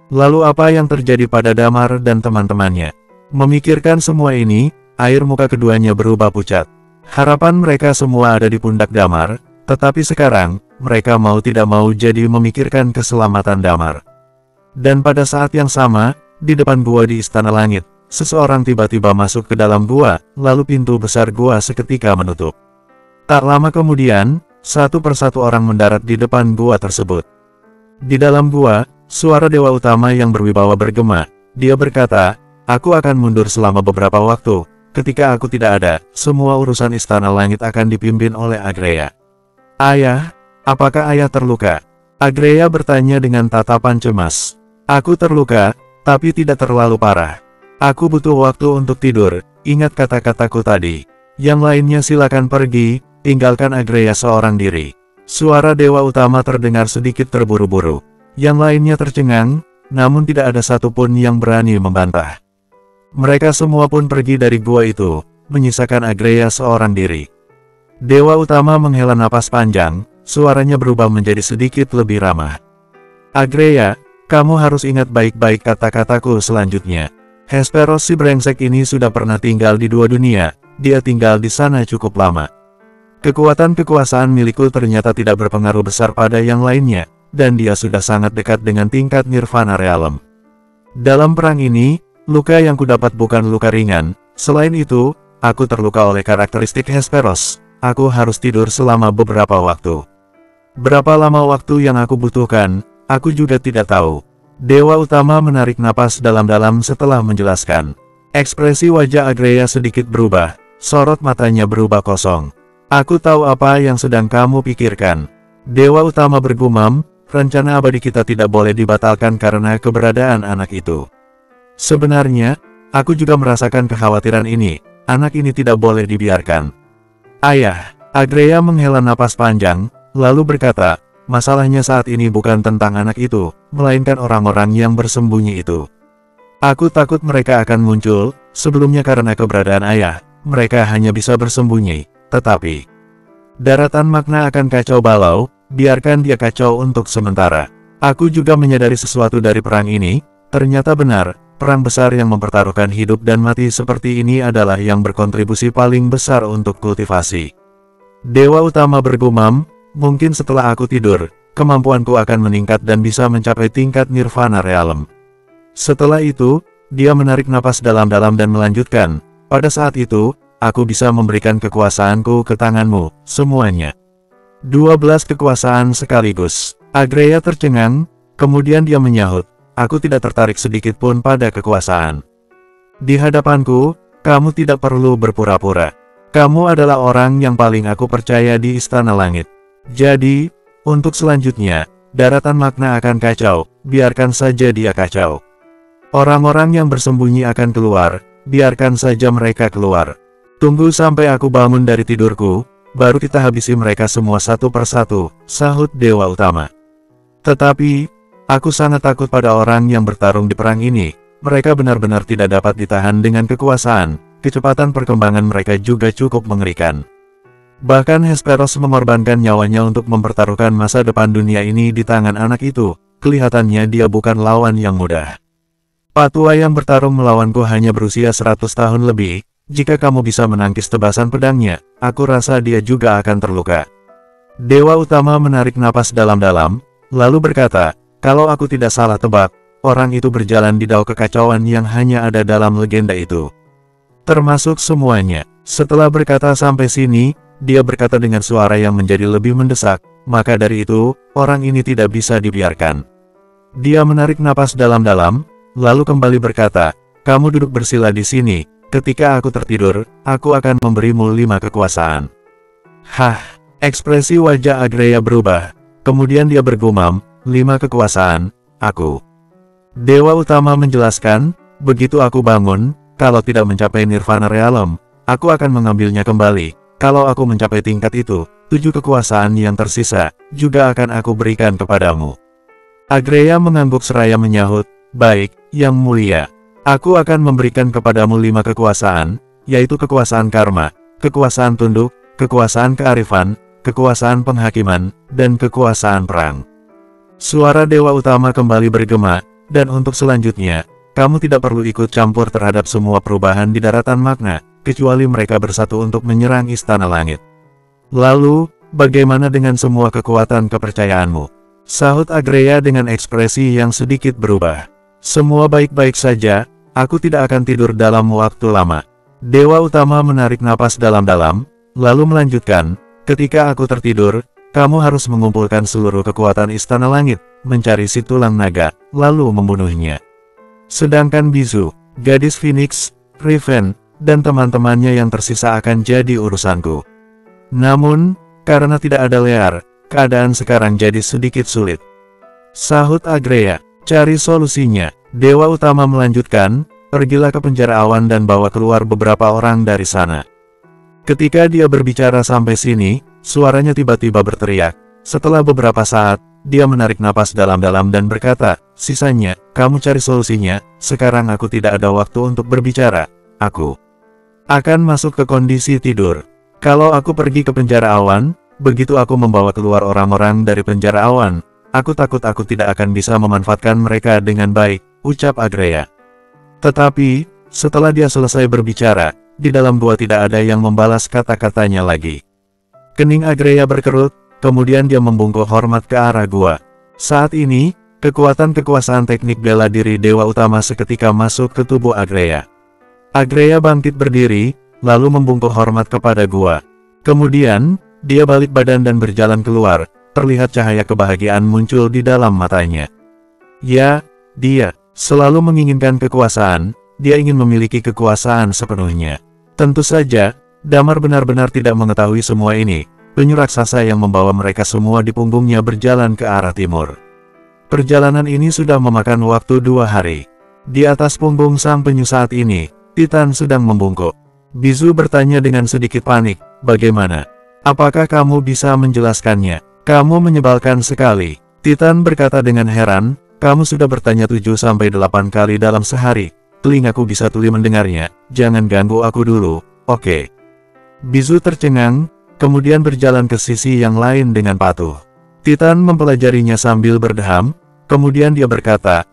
Lalu apa yang terjadi pada Damar dan teman-temannya? Memikirkan semua ini, air muka keduanya berubah pucat. Harapan mereka semua ada di pundak Damar, tetapi sekarang, mereka mau tidak mau jadi memikirkan keselamatan Damar. Dan pada saat yang sama, di depan gua di Istana Langit, seseorang tiba-tiba masuk ke dalam gua, lalu pintu besar gua seketika menutup. Tak lama kemudian, satu persatu orang mendarat di depan gua tersebut. Di dalam gua, suara dewa utama yang berwibawa bergema. Dia berkata, aku akan mundur selama beberapa waktu. Ketika aku tidak ada, semua urusan Istana Langit akan dipimpin oleh Agreya. Ayah, apakah ayah terluka? Agreya bertanya dengan tatapan cemas. Aku terluka, tapi tidak terlalu parah. Aku butuh waktu untuk tidur, ingat kata-kataku tadi. Yang lainnya silakan pergi, tinggalkan Agreya seorang diri. Suara dewa utama terdengar sedikit terburu-buru. Yang lainnya tercengang, namun tidak ada satupun yang berani membantah. Mereka semua pun pergi dari gua itu, menyisakan Agreya seorang diri. Dewa utama menghela napas panjang, suaranya berubah menjadi sedikit lebih ramah. Agreya, kamu harus ingat baik-baik kata-kataku selanjutnya. Hesperos si brengsek ini sudah pernah tinggal di dua dunia, dia tinggal di sana cukup lama. Kekuatan kekuasaan milikku ternyata tidak berpengaruh besar pada yang lainnya, dan dia sudah sangat dekat dengan tingkat Nirvana Realm. Dalam perang ini, luka yang kudapat bukan luka ringan, selain itu, aku terluka oleh karakteristik Hesperos. Aku harus tidur selama beberapa waktu. Berapa lama waktu yang aku butuhkan, aku juga tidak tahu. Dewa utama menarik napas dalam-dalam setelah menjelaskan. Ekspresi wajah Agreya sedikit berubah, sorot matanya berubah kosong. Aku tahu apa yang sedang kamu pikirkan. Dewa utama bergumam, rencana abadi kita tidak boleh dibatalkan karena keberadaan anak itu. Sebenarnya, aku juga merasakan kekhawatiran ini, anak ini tidak boleh dibiarkan. Ayah, Agreya menghela napas panjang, lalu berkata, masalahnya saat ini bukan tentang anak itu, melainkan orang-orang yang bersembunyi itu. Aku takut mereka akan muncul, sebelumnya karena keberadaan ayah, mereka hanya bisa bersembunyi, tetapi daratan makna akan kacau balau, biarkan dia kacau untuk sementara. Aku juga menyadari sesuatu dari perang ini, ternyata benar. Perang besar yang mempertaruhkan hidup dan mati seperti ini adalah yang berkontribusi paling besar untuk kultivasi. Dewa utama bergumam, mungkin setelah aku tidur, kemampuanku akan meningkat dan bisa mencapai tingkat Nirvana Realm. Setelah itu, dia menarik napas dalam-dalam dan melanjutkan, pada saat itu, aku bisa memberikan kekuasaanku ke tanganmu, semuanya. 12 kekuasaan sekaligus. Agreya tercengang, kemudian dia menyahut. Aku tidak tertarik sedikit pun pada kekuasaan. Di hadapanku, kamu tidak perlu berpura-pura. Kamu adalah orang yang paling aku percaya di Istana Langit. Jadi, untuk selanjutnya, daratan makna akan kacau, biarkan saja dia kacau. Orang-orang yang bersembunyi akan keluar, biarkan saja mereka keluar. Tunggu sampai aku bangun dari tidurku, baru kita habisi mereka semua satu persatu, sahut Dewa Utama. Tetapi, aku sangat takut pada orang yang bertarung di perang ini, mereka benar-benar tidak dapat ditahan dengan kekuasaan, kecepatan perkembangan mereka juga cukup mengerikan. Bahkan Hesperos mengorbankan nyawanya untuk mempertaruhkan masa depan dunia ini di tangan anak itu, kelihatannya dia bukan lawan yang mudah. Patua yang bertarung melawanku hanya berusia 100 tahun lebih, jika kamu bisa menangkis tebasan pedangnya, aku rasa dia juga akan terluka. Dewa Utama menarik napas dalam-dalam, lalu berkata, kalau aku tidak salah tebak, orang itu berjalan di dao kekacauan yang hanya ada dalam legenda itu. Termasuk semuanya. Setelah berkata sampai sini, dia berkata dengan suara yang menjadi lebih mendesak, maka dari itu, orang ini tidak bisa dibiarkan. Dia menarik napas dalam-dalam, lalu kembali berkata, kamu duduk bersila di sini, ketika aku tertidur, aku akan memberimu 5 kekuasaan. Hah, ekspresi wajah Agreya berubah. Kemudian dia bergumam, 5 kekuasaan, aku. Dewa Utama menjelaskan, begitu aku bangun, kalau tidak mencapai Nirvana Realm, aku akan mengambilnya kembali. Kalau aku mencapai tingkat itu, 7 kekuasaan yang tersisa, juga akan aku berikan kepadamu. Agreya mengangguk seraya menyahut, baik, Yang Mulia. Aku akan memberikan kepadamu 5 kekuasaan, yaitu kekuasaan karma, kekuasaan tunduk, kekuasaan kearifan, kekuasaan penghakiman, dan kekuasaan perang. Suara Dewa Utama kembali bergema, dan untuk selanjutnya, kamu tidak perlu ikut campur terhadap semua perubahan di daratan magna, kecuali mereka bersatu untuk menyerang Istana Langit. Lalu, bagaimana dengan semua kekuatan kepercayaanmu? Sahut Agreya dengan ekspresi yang sedikit berubah. Semua baik-baik saja, aku tidak akan tidur dalam waktu lama. Dewa Utama menarik napas dalam-dalam, lalu melanjutkan, ketika aku tertidur, kamu harus mengumpulkan seluruh kekuatan Istana Langit, mencari si tulang naga, lalu membunuhnya. Sedangkan Bizu, gadis Phoenix, Riven, dan teman-temannya yang tersisa akan jadi urusanku. Namun, karena tidak ada Lear, keadaan sekarang jadi sedikit sulit. Sahut Agreya, cari solusinya. Dewa Utama melanjutkan, pergilah ke penjara awan dan bawa keluar beberapa orang dari sana. Ketika dia berbicara sampai sini, suaranya tiba-tiba berteriak. Setelah beberapa saat, dia menarik napas dalam-dalam dan berkata, sisanya, kamu cari solusinya, sekarang aku tidak ada waktu untuk berbicara, aku akan masuk ke kondisi tidur. Kalau aku pergi ke penjara awan, begitu aku membawa keluar orang-orang dari penjara awan, aku takut aku tidak akan bisa memanfaatkan mereka dengan baik, ucap Agreya. Tetapi, setelah dia selesai berbicara, di dalam gua tidak ada yang membalas kata-katanya lagi. Kening Agreya berkerut, kemudian dia membungkuk hormat ke arah gua. Saat ini, kekuatan kekuasaan teknik bela diri Dewa Utama seketika masuk ke tubuh Agreya. Agreya bangkit berdiri, lalu membungkuk hormat kepada gua. Kemudian, dia balik badan dan berjalan keluar, terlihat cahaya kebahagiaan muncul di dalam matanya. Ya, dia selalu menginginkan kekuasaan, dia ingin memiliki kekuasaan sepenuhnya. Tentu saja, Damar benar-benar tidak mengetahui semua ini. Penyu raksasa yang membawa mereka semua di punggungnya berjalan ke arah timur. Perjalanan ini sudah memakan waktu 2 hari. Di atas punggung sang penyu saat ini, Titan sedang membungkuk. Bizu bertanya dengan sedikit panik, bagaimana? Apakah kamu bisa menjelaskannya? Kamu menyebalkan sekali. Titan berkata dengan heran, kamu sudah bertanya 7-8 kali dalam sehari. Telingaku bisa tuli mendengarnya, jangan ganggu aku dulu, oke. Bizu tercengang, kemudian berjalan ke sisi yang lain dengan patuh. Titan mempelajarinya sambil berdeham, kemudian dia berkata,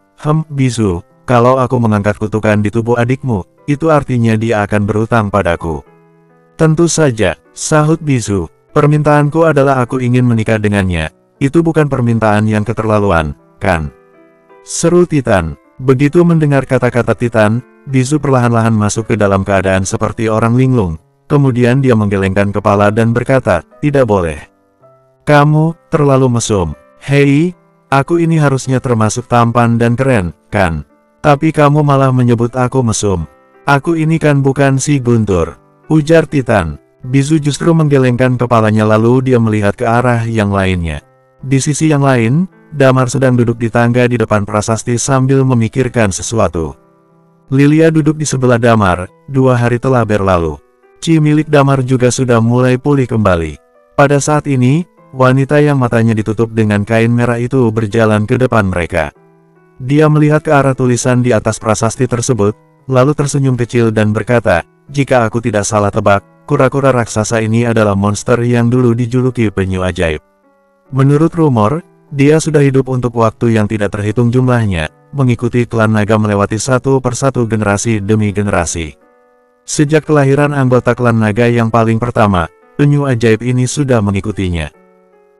Bizu, kalau aku mengangkat kutukan di tubuh adikmu, itu artinya dia akan berutang padaku. Tentu saja, sahut Bizu, permintaanku adalah aku ingin menikah dengannya, itu bukan permintaan yang keterlaluan, kan? Seru Titan. Begitu mendengar kata-kata Titan, Bizu perlahan-lahan masuk ke dalam keadaan seperti orang linglung. Kemudian dia menggelengkan kepala dan berkata, tidak boleh. Kamu terlalu mesum. Hei, aku ini harusnya termasuk tampan dan keren, kan? Tapi kamu malah menyebut aku mesum. Aku ini kan bukan si Guntur, ujar Titan. Bizu justru menggelengkan kepalanya lalu dia melihat ke arah yang lainnya. Di sisi yang lain, Damar sedang duduk di tangga di depan prasasti sambil memikirkan sesuatu. Lilia duduk di sebelah Damar, 2 hari telah berlalu. Chi milik Damar juga sudah mulai pulih kembali. Pada saat ini, wanita yang matanya ditutup dengan kain merah itu berjalan ke depan mereka. Dia melihat ke arah tulisan di atas prasasti tersebut, lalu tersenyum kecil dan berkata, jika aku tidak salah tebak, kura-kura raksasa ini adalah monster yang dulu dijuluki penyu ajaib. Menurut rumor, dia sudah hidup untuk waktu yang tidak terhitung jumlahnya, mengikuti klan naga melewati satu persatu generasi demi generasi. Sejak kelahiran anggota klan naga yang paling pertama, penyu ajaib ini sudah mengikutinya.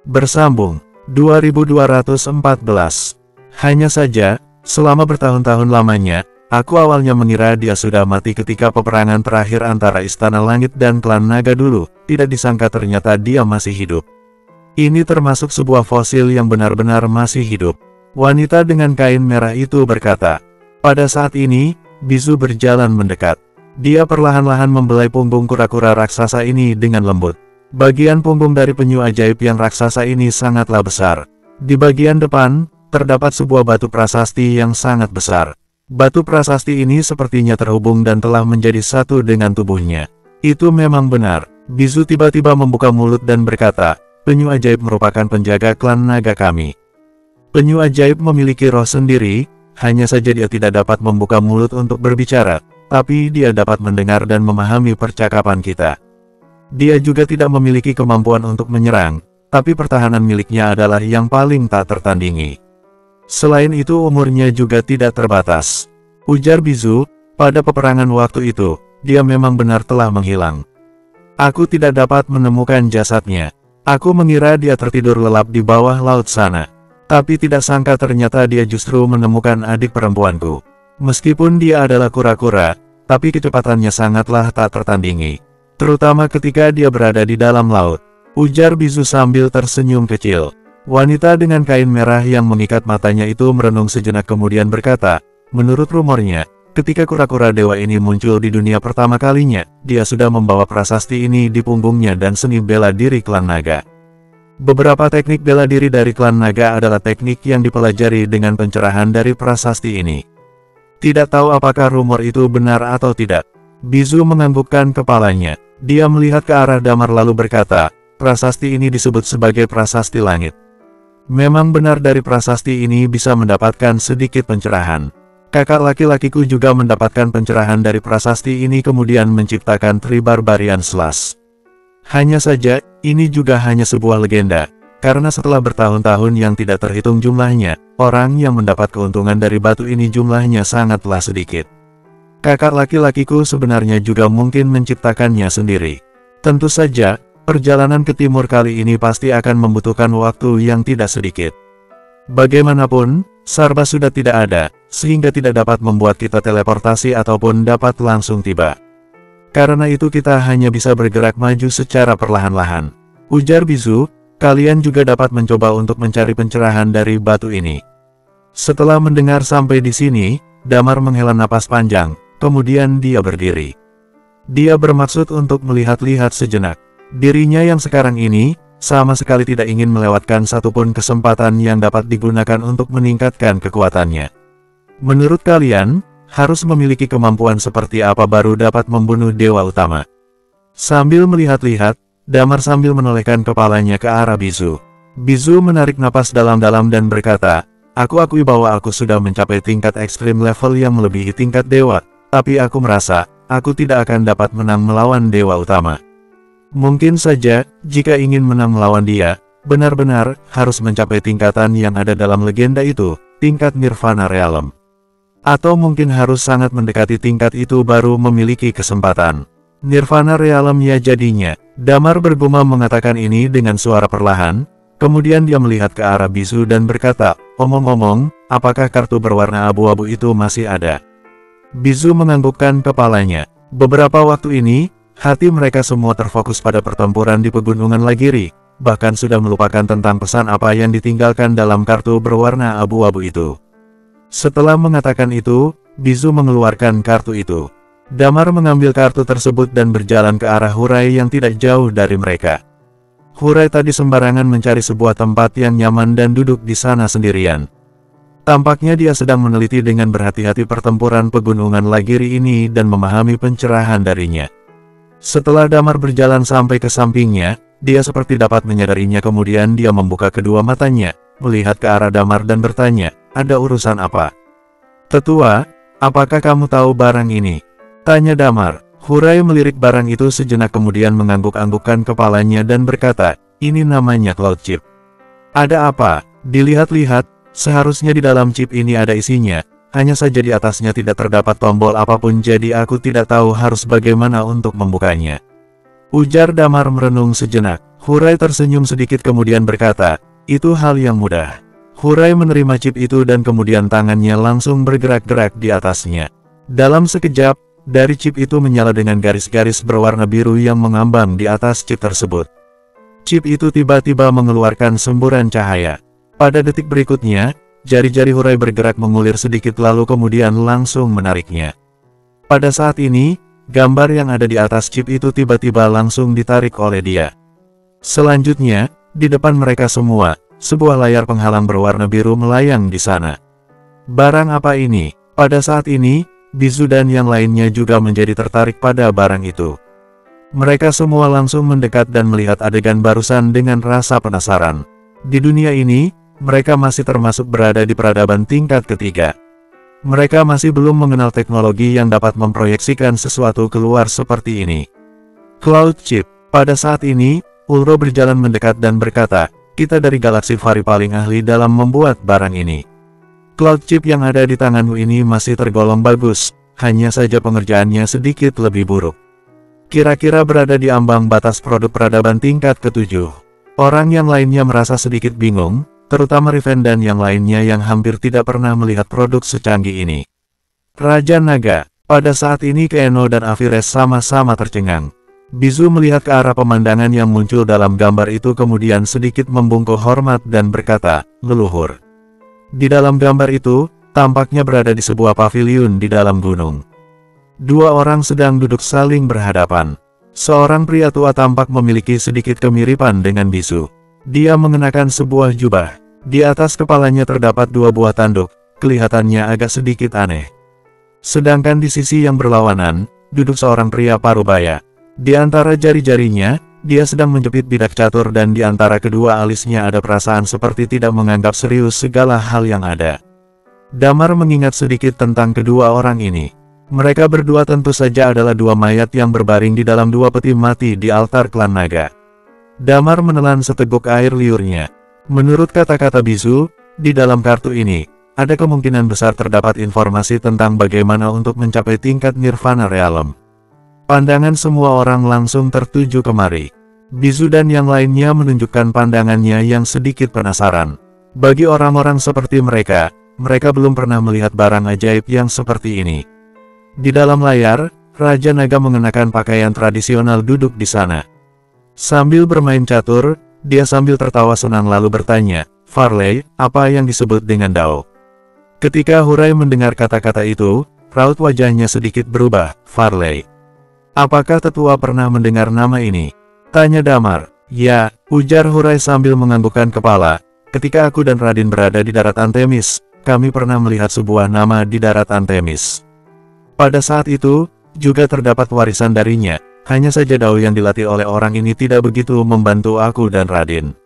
Bersambung, 2214. Hanya saja, selama bertahun-tahun lamanya, aku awalnya mengira dia sudah mati ketika peperangan terakhir antara Istana Langit dan klan naga dulu, tidak disangka ternyata dia masih hidup. Ini termasuk sebuah fosil yang benar-benar masih hidup. Wanita dengan kain merah itu berkata. Pada saat ini, Bizu berjalan mendekat. Dia perlahan-lahan membelai punggung kura-kura raksasa ini dengan lembut. Bagian punggung dari penyu ajaib yang raksasa ini sangatlah besar. Di bagian depan, terdapat sebuah batu prasasti yang sangat besar. Batu prasasti ini sepertinya terhubung dan telah menjadi satu dengan tubuhnya. Itu memang benar. Bizu tiba-tiba membuka mulut dan berkata, penyu ajaib merupakan penjaga klan naga kami. Penyu ajaib memiliki roh sendiri, hanya saja dia tidak dapat membuka mulut untuk berbicara, tapi dia dapat mendengar dan memahami percakapan kita. Dia juga tidak memiliki kemampuan untuk menyerang, tapi pertahanan miliknya adalah yang paling tak tertandingi. Selain itu umurnya juga tidak terbatas. Ujar Bizu, pada peperangan waktu itu, dia memang benar telah menghilang. Aku tidak dapat menemukan jasadnya. Aku mengira dia tertidur lelap di bawah laut sana. Tapi tidak sangka ternyata dia justru menemukan adik perempuanku. Meskipun dia adalah kura-kura, tapi kecepatannya sangatlah tak tertandingi. Terutama ketika dia berada di dalam laut. Ujar Bizu sambil tersenyum kecil. Wanita dengan kain merah yang mengikat matanya itu merenung sejenak kemudian berkata, menurut rumornya, ketika kura-kura dewa ini muncul di dunia pertama kalinya, dia sudah membawa prasasti ini di punggungnya dan seni bela diri klan naga. Beberapa teknik bela diri dari klan naga adalah teknik yang dipelajari dengan pencerahan dari prasasti ini. Tidak tahu apakah rumor itu benar atau tidak. Bizu menganggukkan kepalanya. Dia melihat ke arah Damar lalu berkata, prasasti ini disebut sebagai prasasti langit. Memang benar dari prasasti ini bisa mendapatkan sedikit pencerahan. Kakak laki-lakiku juga mendapatkan pencerahan dari prasasti ini kemudian menciptakan Tribarbarian Slash. Hanya saja, ini juga hanya sebuah legenda, karena setelah bertahun-tahun yang tidak terhitung jumlahnya, orang yang mendapat keuntungan dari batu ini jumlahnya sangatlah sedikit. Kakak laki-lakiku sebenarnya juga mungkin menciptakannya sendiri. Tentu saja, perjalanan ke timur kali ini pasti akan membutuhkan waktu yang tidak sedikit. Bagaimanapun, Sarba sudah tidak ada, sehingga tidak dapat membuat kita teleportasi ataupun dapat langsung tiba. Karena itu kita hanya bisa bergerak maju secara perlahan-lahan. Ujar Bizu, kalian juga dapat mencoba untuk mencari pencerahan dari batu ini. Setelah mendengar sampai di sini, Damar menghela napas panjang, kemudian dia berdiri. Dia bermaksud untuk melihat-lihat sejenak. Dirinya yang sekarang ini, sama sekali tidak ingin melewatkan satupun kesempatan yang dapat digunakan untuk meningkatkan kekuatannya. Menurut kalian, harus memiliki kemampuan seperti apa baru dapat membunuh dewa utama? Sambil melihat-lihat, Damar sambil menolehkan kepalanya ke arah Bizu. Bizu menarik napas dalam-dalam dan berkata, aku akui bahwa aku sudah mencapai tingkat ekstrim level yang melebihi tingkat dewa, tapi aku merasa, aku tidak akan dapat menang melawan dewa utama. Mungkin saja, jika ingin menang melawan dia, benar-benar harus mencapai tingkatan yang ada dalam legenda itu, tingkat Nirvana Realm. Atau mungkin harus sangat mendekati tingkat itu baru memiliki kesempatan. Nirvana Realm ya jadinya. Damar bergumam mengatakan ini dengan suara perlahan, kemudian dia melihat ke arah Bizu dan berkata, omong-omong, apakah kartu berwarna abu-abu itu masih ada? Bizu menganggukkan kepalanya. Beberapa waktu ini, hati mereka semua terfokus pada pertempuran di pegunungan Lagiri, bahkan sudah melupakan tentang pesan apa yang ditinggalkan dalam kartu berwarna abu-abu itu. Setelah mengatakan itu, Bizu mengeluarkan kartu itu. Damar mengambil kartu tersebut dan berjalan ke arah Hurai yang tidak jauh dari mereka. Hurai tadi sembarangan mencari sebuah tempat yang nyaman dan duduk di sana sendirian. Tampaknya dia sedang meneliti dengan berhati-hati pertempuran pegunungan Lagiri ini dan memahami pencerahan darinya. Setelah Damar berjalan sampai ke sampingnya, dia seperti dapat menyadarinya kemudian dia membuka kedua matanya, melihat ke arah Damar dan bertanya, ada urusan apa? Tetua, apakah kamu tahu barang ini? Tanya Damar. Hurai melirik barang itu sejenak kemudian mengangguk-anggukkan kepalanya dan berkata, ini namanya Cloud Chip. Ada apa? Dilihat-lihat, seharusnya di dalam chip ini ada isinya. Hanya saja di atasnya tidak terdapat tombol apapun jadi aku tidak tahu harus bagaimana untuk membukanya. Ujar Damar merenung sejenak. Hurai tersenyum sedikit kemudian berkata, itu hal yang mudah. Hurai menerima chip itu dan kemudian tangannya langsung bergerak-gerak di atasnya. Dalam sekejap, dari chip itu menyala dengan garis-garis berwarna biru yang mengambang di atas chip tersebut. Chip itu tiba-tiba mengeluarkan semburan cahaya. Pada detik berikutnya, jari-jari Hurai bergerak mengulir sedikit lalu kemudian langsung menariknya. Pada saat ini, gambar yang ada di atas chip itu tiba-tiba langsung ditarik oleh dia. Selanjutnya, di depan mereka semua, sebuah layar penghalang berwarna biru melayang di sana. Barang apa ini? Pada saat ini, Bizu dan yang lainnya juga menjadi tertarik pada barang itu. Mereka semua langsung mendekat dan melihat adegan barusan dengan rasa penasaran. Di dunia ini, mereka masih termasuk berada di peradaban tingkat ketiga. Mereka masih belum mengenal teknologi yang dapat memproyeksikan sesuatu keluar seperti ini. Cloud Chip. Pada saat ini, Ulro berjalan mendekat dan berkata, "Kita dari galaksi Vari paling ahli dalam membuat barang ini. Cloud Chip yang ada di tanganmu ini masih tergolong bagus, hanya saja pengerjaannya sedikit lebih buruk. Kira-kira berada di ambang batas produk peradaban tingkat ketujuh." Orang yang lainnya merasa sedikit bingung, terutama Riven dan yang lainnya yang hampir tidak pernah melihat produk secanggih ini. Raja Naga. Pada saat ini Keno dan Avires sama-sama tercengang. Bizu melihat ke arah pemandangan yang muncul dalam gambar itu kemudian sedikit membungkuk hormat dan berkata, "Leluhur." Di dalam gambar itu, tampaknya berada di sebuah paviliun di dalam gunung. Dua orang sedang duduk saling berhadapan. Seorang pria tua tampak memiliki sedikit kemiripan dengan Bizu. Dia mengenakan sebuah jubah. Di atas kepalanya terdapat dua buah tanduk, kelihatannya agak sedikit aneh. Sedangkan di sisi yang berlawanan, duduk seorang pria parubaya. Di antara jari-jarinya, dia sedang menjepit bidak catur dan di antara kedua alisnya ada perasaan seperti tidak menganggap serius segala hal yang ada. Damar mengingat sedikit tentang kedua orang ini. Mereka berdua tentu saja adalah dua mayat yang berbaring di dalam dua peti mati di altar klan naga. Damar menelan seteguk air liurnya. Menurut kata-kata Bizu, di dalam kartu ini, ada kemungkinan besar terdapat informasi tentang bagaimana untuk mencapai tingkat Nirvana Realm. Pandangan semua orang langsung tertuju kemari. Bizu dan yang lainnya menunjukkan pandangannya yang sedikit penasaran. Bagi orang-orang seperti mereka, mereka belum pernah melihat barang ajaib yang seperti ini. Di dalam layar, Raja Naga mengenakan pakaian tradisional duduk di sana. Sambil bermain catur, dia sambil tertawa senang lalu bertanya, "Farley, apa yang disebut dengan Dao?" Ketika Hurai mendengar kata-kata itu, raut wajahnya sedikit berubah. "Farley. Apakah tetua pernah mendengar nama ini?" tanya Damar. "Ya," ujar Hurai sambil menganggukkan kepala. "Ketika aku dan Radin berada di daratan Temis, kami pernah melihat sebuah nama di daratan Temis. Pada saat itu, juga terdapat warisan darinya, hanya saja Dao yang dilatih oleh orang ini tidak begitu membantu aku dan Radin.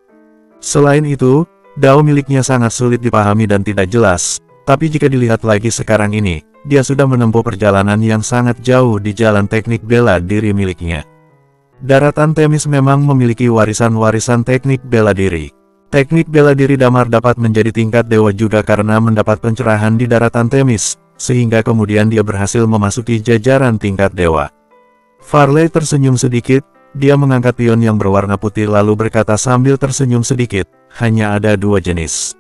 Selain itu, Dao miliknya sangat sulit dipahami dan tidak jelas, tapi jika dilihat lagi sekarang ini, dia sudah menempuh perjalanan yang sangat jauh di jalan teknik bela diri miliknya. Daratan Temis memang memiliki warisan-warisan teknik bela diri. Teknik bela diri Damar dapat menjadi tingkat dewa juga karena mendapat pencerahan di daratan Temis, sehingga kemudian dia berhasil memasuki jajaran tingkat dewa." Farley tersenyum sedikit, dia mengangkat pion yang berwarna putih lalu berkata sambil tersenyum sedikit, "Hanya ada dua jenis."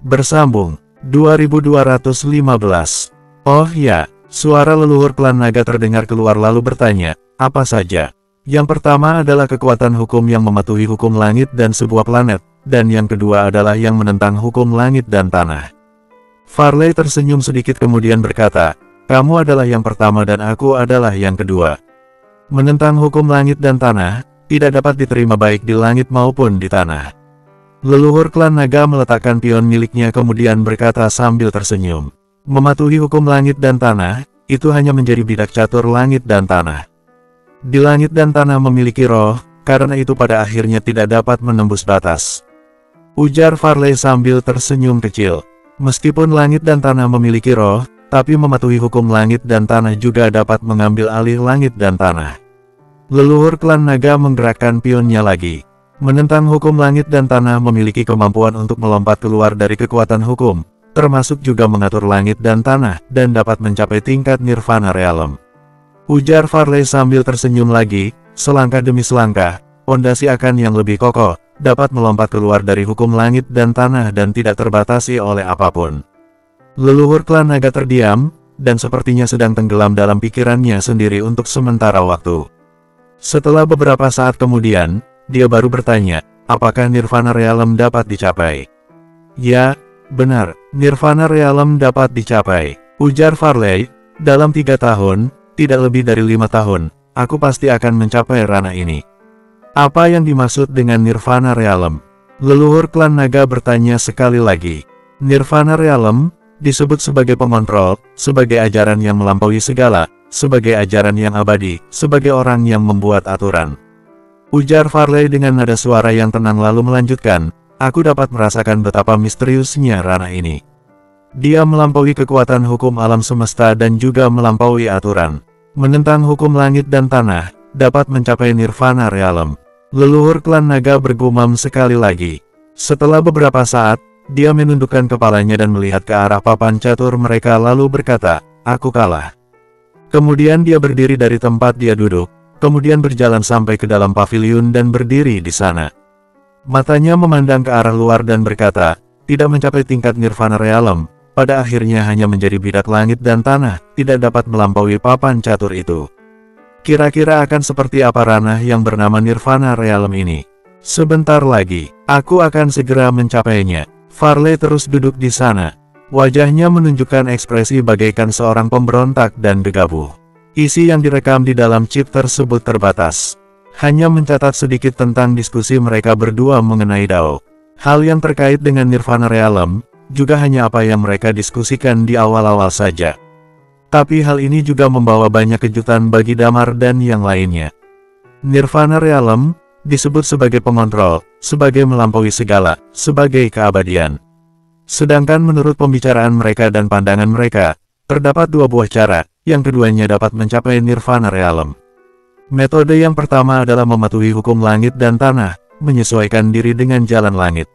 Bersambung 2215. Oh ya, suara leluhur klan naga terdengar keluar lalu bertanya, "Apa saja?" Yang pertama adalah kekuatan hukum yang mematuhi hukum langit dan sebuah planet, dan yang kedua adalah yang menentang hukum langit dan tanah. Farley tersenyum sedikit kemudian berkata, "Kamu adalah yang pertama dan aku adalah yang kedua. Menentang hukum langit dan tanah, tidak dapat diterima baik di langit maupun di tanah." Leluhur klan naga meletakkan pion miliknya kemudian berkata sambil tersenyum, "Mematuhi hukum langit dan tanah, itu hanya menjadi bidak catur langit dan tanah. Di langit dan tanah memiliki roh, karena itu pada akhirnya tidak dapat menembus batas," ujar Farley sambil tersenyum kecil. Meskipun langit dan tanah memiliki roh, tapi mematuhi hukum langit dan tanah juga dapat mengambil alih langit dan tanah. Leluhur klan naga menggerakkan pionnya lagi. Menentang hukum langit dan tanah memiliki kemampuan untuk melompat keluar dari kekuatan hukum, termasuk juga mengatur langit dan tanah, dan dapat mencapai tingkat Nirvana Realm. Ujar Farley sambil tersenyum lagi, selangkah demi selangkah, pondasi akan yang lebih kokoh, dapat melompat keluar dari hukum langit dan tanah dan tidak terbatasi oleh apapun. Leluhur klan naga terdiam, dan sepertinya sedang tenggelam dalam pikirannya sendiri untuk sementara waktu. Setelah beberapa saat kemudian, dia baru bertanya, "Apakah Nirvana Realm dapat dicapai?" "Ya, benar, Nirvana Realm dapat dicapai," ujar Farley. "Dalam 3 tahun, tidak lebih dari 5 tahun, aku pasti akan mencapai ranah ini." Apa yang dimaksud dengan Nirvana Realm? Leluhur klan naga bertanya sekali lagi. Nirvana Realm disebut sebagai pengontrol, sebagai ajaran yang melampaui segala, sebagai ajaran yang abadi, sebagai orang yang membuat aturan. Ujar Farley dengan nada suara yang tenang lalu melanjutkan, aku dapat merasakan betapa misteriusnya ranah ini. Dia melampaui kekuatan hukum alam semesta dan juga melampaui aturan. Menentang hukum langit dan tanah, dapat mencapai Nirvana Realm. Leluhur klan naga bergumam sekali lagi. Setelah beberapa saat, dia menundukkan kepalanya dan melihat ke arah papan catur mereka lalu berkata, aku kalah. Kemudian dia berdiri dari tempat dia duduk, kemudian berjalan sampai ke dalam paviliun dan berdiri di sana. Matanya memandang ke arah luar dan berkata, tidak mencapai tingkat Nirvana Realm, pada akhirnya hanya menjadi bidak langit dan tanah, tidak dapat melampaui papan catur itu. Kira-kira akan seperti apa ranah yang bernama Nirvana Realm ini? Sebentar lagi, aku akan segera mencapainya. Farley terus duduk di sana. Wajahnya menunjukkan ekspresi bagaikan seorang pemberontak dan gegabah. Isi yang direkam di dalam chip tersebut terbatas. Hanya mencatat sedikit tentang diskusi mereka berdua mengenai Dao. Hal yang terkait dengan Nirvana Realm, juga hanya apa yang mereka diskusikan di awal-awal saja. Tapi hal ini juga membawa banyak kejutan bagi Damar dan yang lainnya. Nirvana Realm disebut sebagai pengontrol, sebagai melampaui segala, sebagai keabadian. Sedangkan menurut pembicaraan mereka dan pandangan mereka, terdapat dua buah cara, yang keduanya dapat mencapai Nirvana Realm. Metode yang pertama adalah mematuhi hukum langit dan tanah, menyesuaikan diri dengan jalan langit.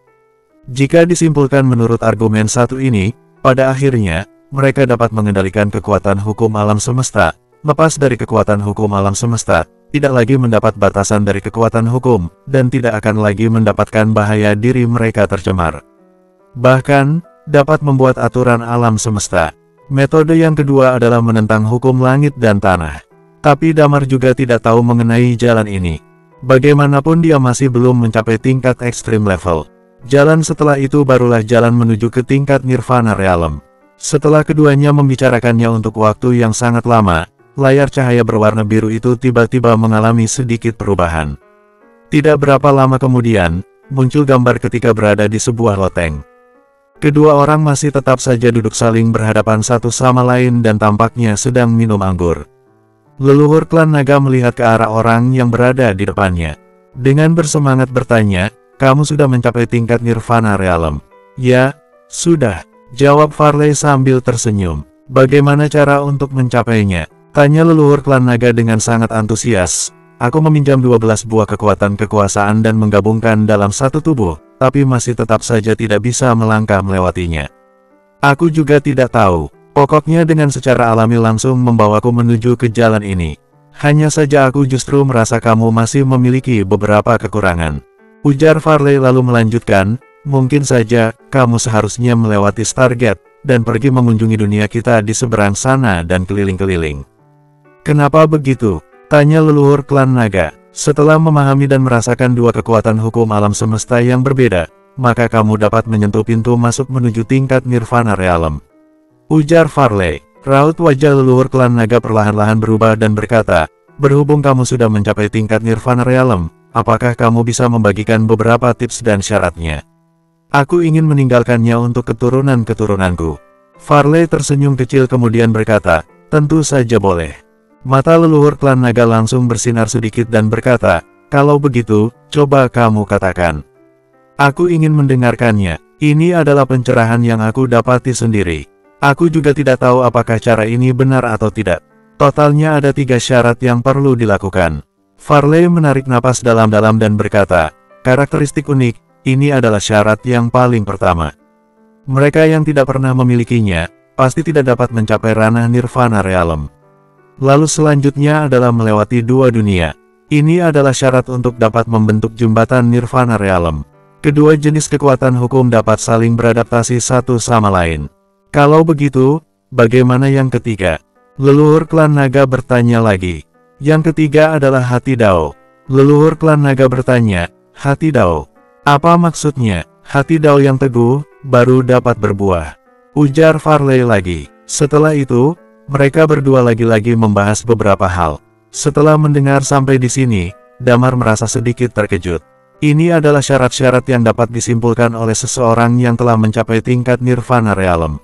Jika disimpulkan menurut argumen satu ini, pada akhirnya, mereka dapat mengendalikan kekuatan hukum alam semesta, lepas dari kekuatan hukum alam semesta, tidak lagi mendapat batasan dari kekuatan hukum, dan tidak akan lagi mendapatkan bahaya diri mereka tercemar. Bahkan, dapat membuat aturan alam semesta. Metode yang kedua adalah menentang hukum langit dan tanah. Tapi Damar juga tidak tahu mengenai jalan ini. Bagaimanapun dia masih belum mencapai tingkat ekstrim level. Jalan setelah itu barulah jalan menuju ke tingkat Nirvana Realm. Setelah keduanya membicarakannya untuk waktu yang sangat lama, layar cahaya berwarna biru itu tiba-tiba mengalami sedikit perubahan. Tidak berapa lama kemudian, muncul gambar ketika berada di sebuah loteng. Kedua orang masih tetap saja duduk saling berhadapan satu sama lain dan tampaknya sedang minum anggur. Leluhur klan naga melihat ke arah orang yang berada di depannya. Dengan bersemangat bertanya, kamu sudah mencapai tingkat Nirvana Realm? Ya, sudah. Jawab Farley sambil tersenyum. Bagaimana cara untuk mencapainya? Tanya leluhur klan naga dengan sangat antusias. Aku meminjam 12 buah kekuatan kekuasaan dan menggabungkan dalam satu tubuh, tapi masih tetap saja tidak bisa melangkah melewatinya. Aku juga tidak tahu. Pokoknya dengan secara alami langsung membawaku menuju ke jalan ini. Hanya saja aku justru merasa kamu masih memiliki beberapa kekurangan. Ujar Farley lalu melanjutkan, mungkin saja, kamu seharusnya melewati Stargate, dan pergi mengunjungi dunia kita di seberang sana dan keliling-keliling. Kenapa begitu? Tanya leluhur klan naga. Setelah memahami dan merasakan dua kekuatan hukum alam semesta yang berbeda, maka kamu dapat menyentuh pintu masuk menuju tingkat Nirvana Realm. Ujar Farley. Raut wajah leluhur klan naga perlahan-lahan berubah dan berkata, berhubung kamu sudah mencapai tingkat Nirvana Realm, apakah kamu bisa membagikan beberapa tips dan syaratnya? Aku ingin meninggalkannya untuk keturunan-keturunanku. Farley tersenyum kecil kemudian berkata, tentu saja boleh. Mata leluhur klan naga langsung bersinar sedikit dan berkata, kalau begitu, coba kamu katakan. Aku ingin mendengarkannya. Ini adalah pencerahan yang aku dapati sendiri. Aku juga tidak tahu apakah cara ini benar atau tidak. Totalnya ada 3 syarat yang perlu dilakukan. Farley menarik napas dalam-dalam dan berkata, karakteristik unik. Ini adalah syarat yang paling pertama. Mereka yang tidak pernah memilikinya, pasti tidak dapat mencapai ranah Nirvana Realm. Lalu selanjutnya adalah melewati 2 dunia. Ini adalah syarat untuk dapat membentuk jembatan Nirvana Realm. Kedua jenis kekuatan hukum dapat saling beradaptasi satu sama lain. Kalau begitu, bagaimana yang ketiga? Leluhur klan naga bertanya lagi. Yang ketiga adalah hati Dao. Leluhur klan naga bertanya, hati Dao. Apa maksudnya? Hati Dao yang teguh, baru dapat berbuah. Ujar Farley lagi. Setelah itu, mereka berdua lagi-lagi membahas beberapa hal. Setelah mendengar sampai di sini, Damar merasa sedikit terkejut. Ini adalah syarat-syarat yang dapat disimpulkan oleh seseorang yang telah mencapai tingkat Nirvana Realm.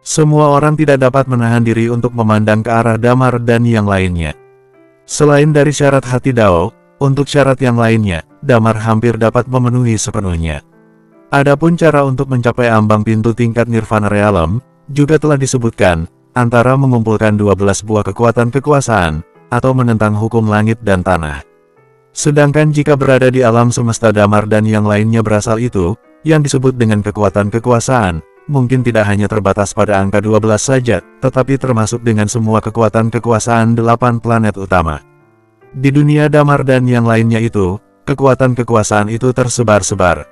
Semua orang tidak dapat menahan diri untuk memandang ke arah Damar dan yang lainnya. Selain dari syarat hati Dao, untuk syarat yang lainnya, Damar hampir dapat memenuhi sepenuhnya. Adapun cara untuk mencapai ambang pintu tingkat Nirvana Realm, juga telah disebutkan, antara mengumpulkan 12 buah kekuatan kekuasaan, atau menentang hukum langit dan tanah. Sedangkan jika berada di alam semesta Damar dan yang lainnya berasal itu, yang disebut dengan kekuatan kekuasaan, mungkin tidak hanya terbatas pada angka 12 saja, tetapi termasuk dengan semua kekuatan kekuasaan 8 planet utama. Di dunia Damar dan yang lainnya itu, kekuatan kekuasaan itu tersebar-sebar.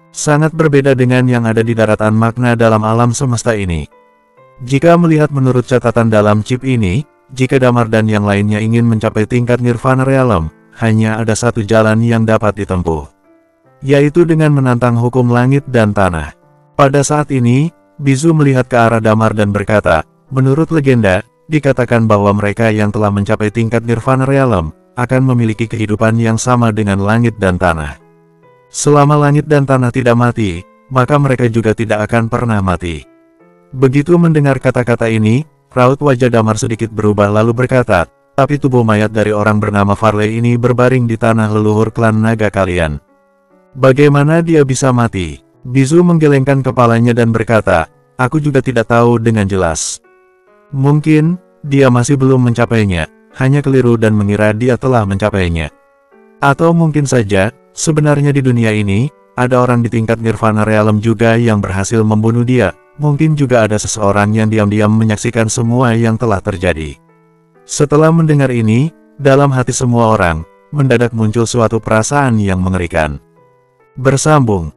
Sangat berbeda dengan yang ada di daratan makna dalam alam semesta ini. Jika melihat menurut catatan dalam chip ini, jika Damar dan yang lainnya ingin mencapai tingkat Nirvana Realm, hanya ada satu jalan yang dapat ditempuh, yaitu dengan menantang hukum langit dan tanah. Pada saat ini, Bizu melihat ke arah Damar dan berkata, menurut legenda, dikatakan bahwa mereka yang telah mencapai tingkat Nirvana Realm, akan memiliki kehidupan yang sama dengan langit dan tanah. Selama langit dan tanah tidak mati, maka mereka juga tidak akan pernah mati. Begitu mendengar kata-kata ini, raut wajah Damar sedikit berubah lalu berkata, tapi tubuh mayat dari orang bernama Farley ini berbaring di tanah leluhur klan naga kalian. Bagaimana dia bisa mati? Bizu menggelengkan kepalanya dan berkata, aku juga tidak tahu dengan jelas. Mungkin, dia masih belum mencapainya, hanya keliru dan mengira dia telah mencapainya. Atau mungkin saja, sebenarnya di dunia ini, ada orang di tingkat Nirvana Realm juga yang berhasil membunuh dia. Mungkin juga ada seseorang yang diam-diam menyaksikan semua yang telah terjadi. Setelah mendengar ini, dalam hati semua orang, mendadak muncul suatu perasaan yang mengerikan. Bersambung.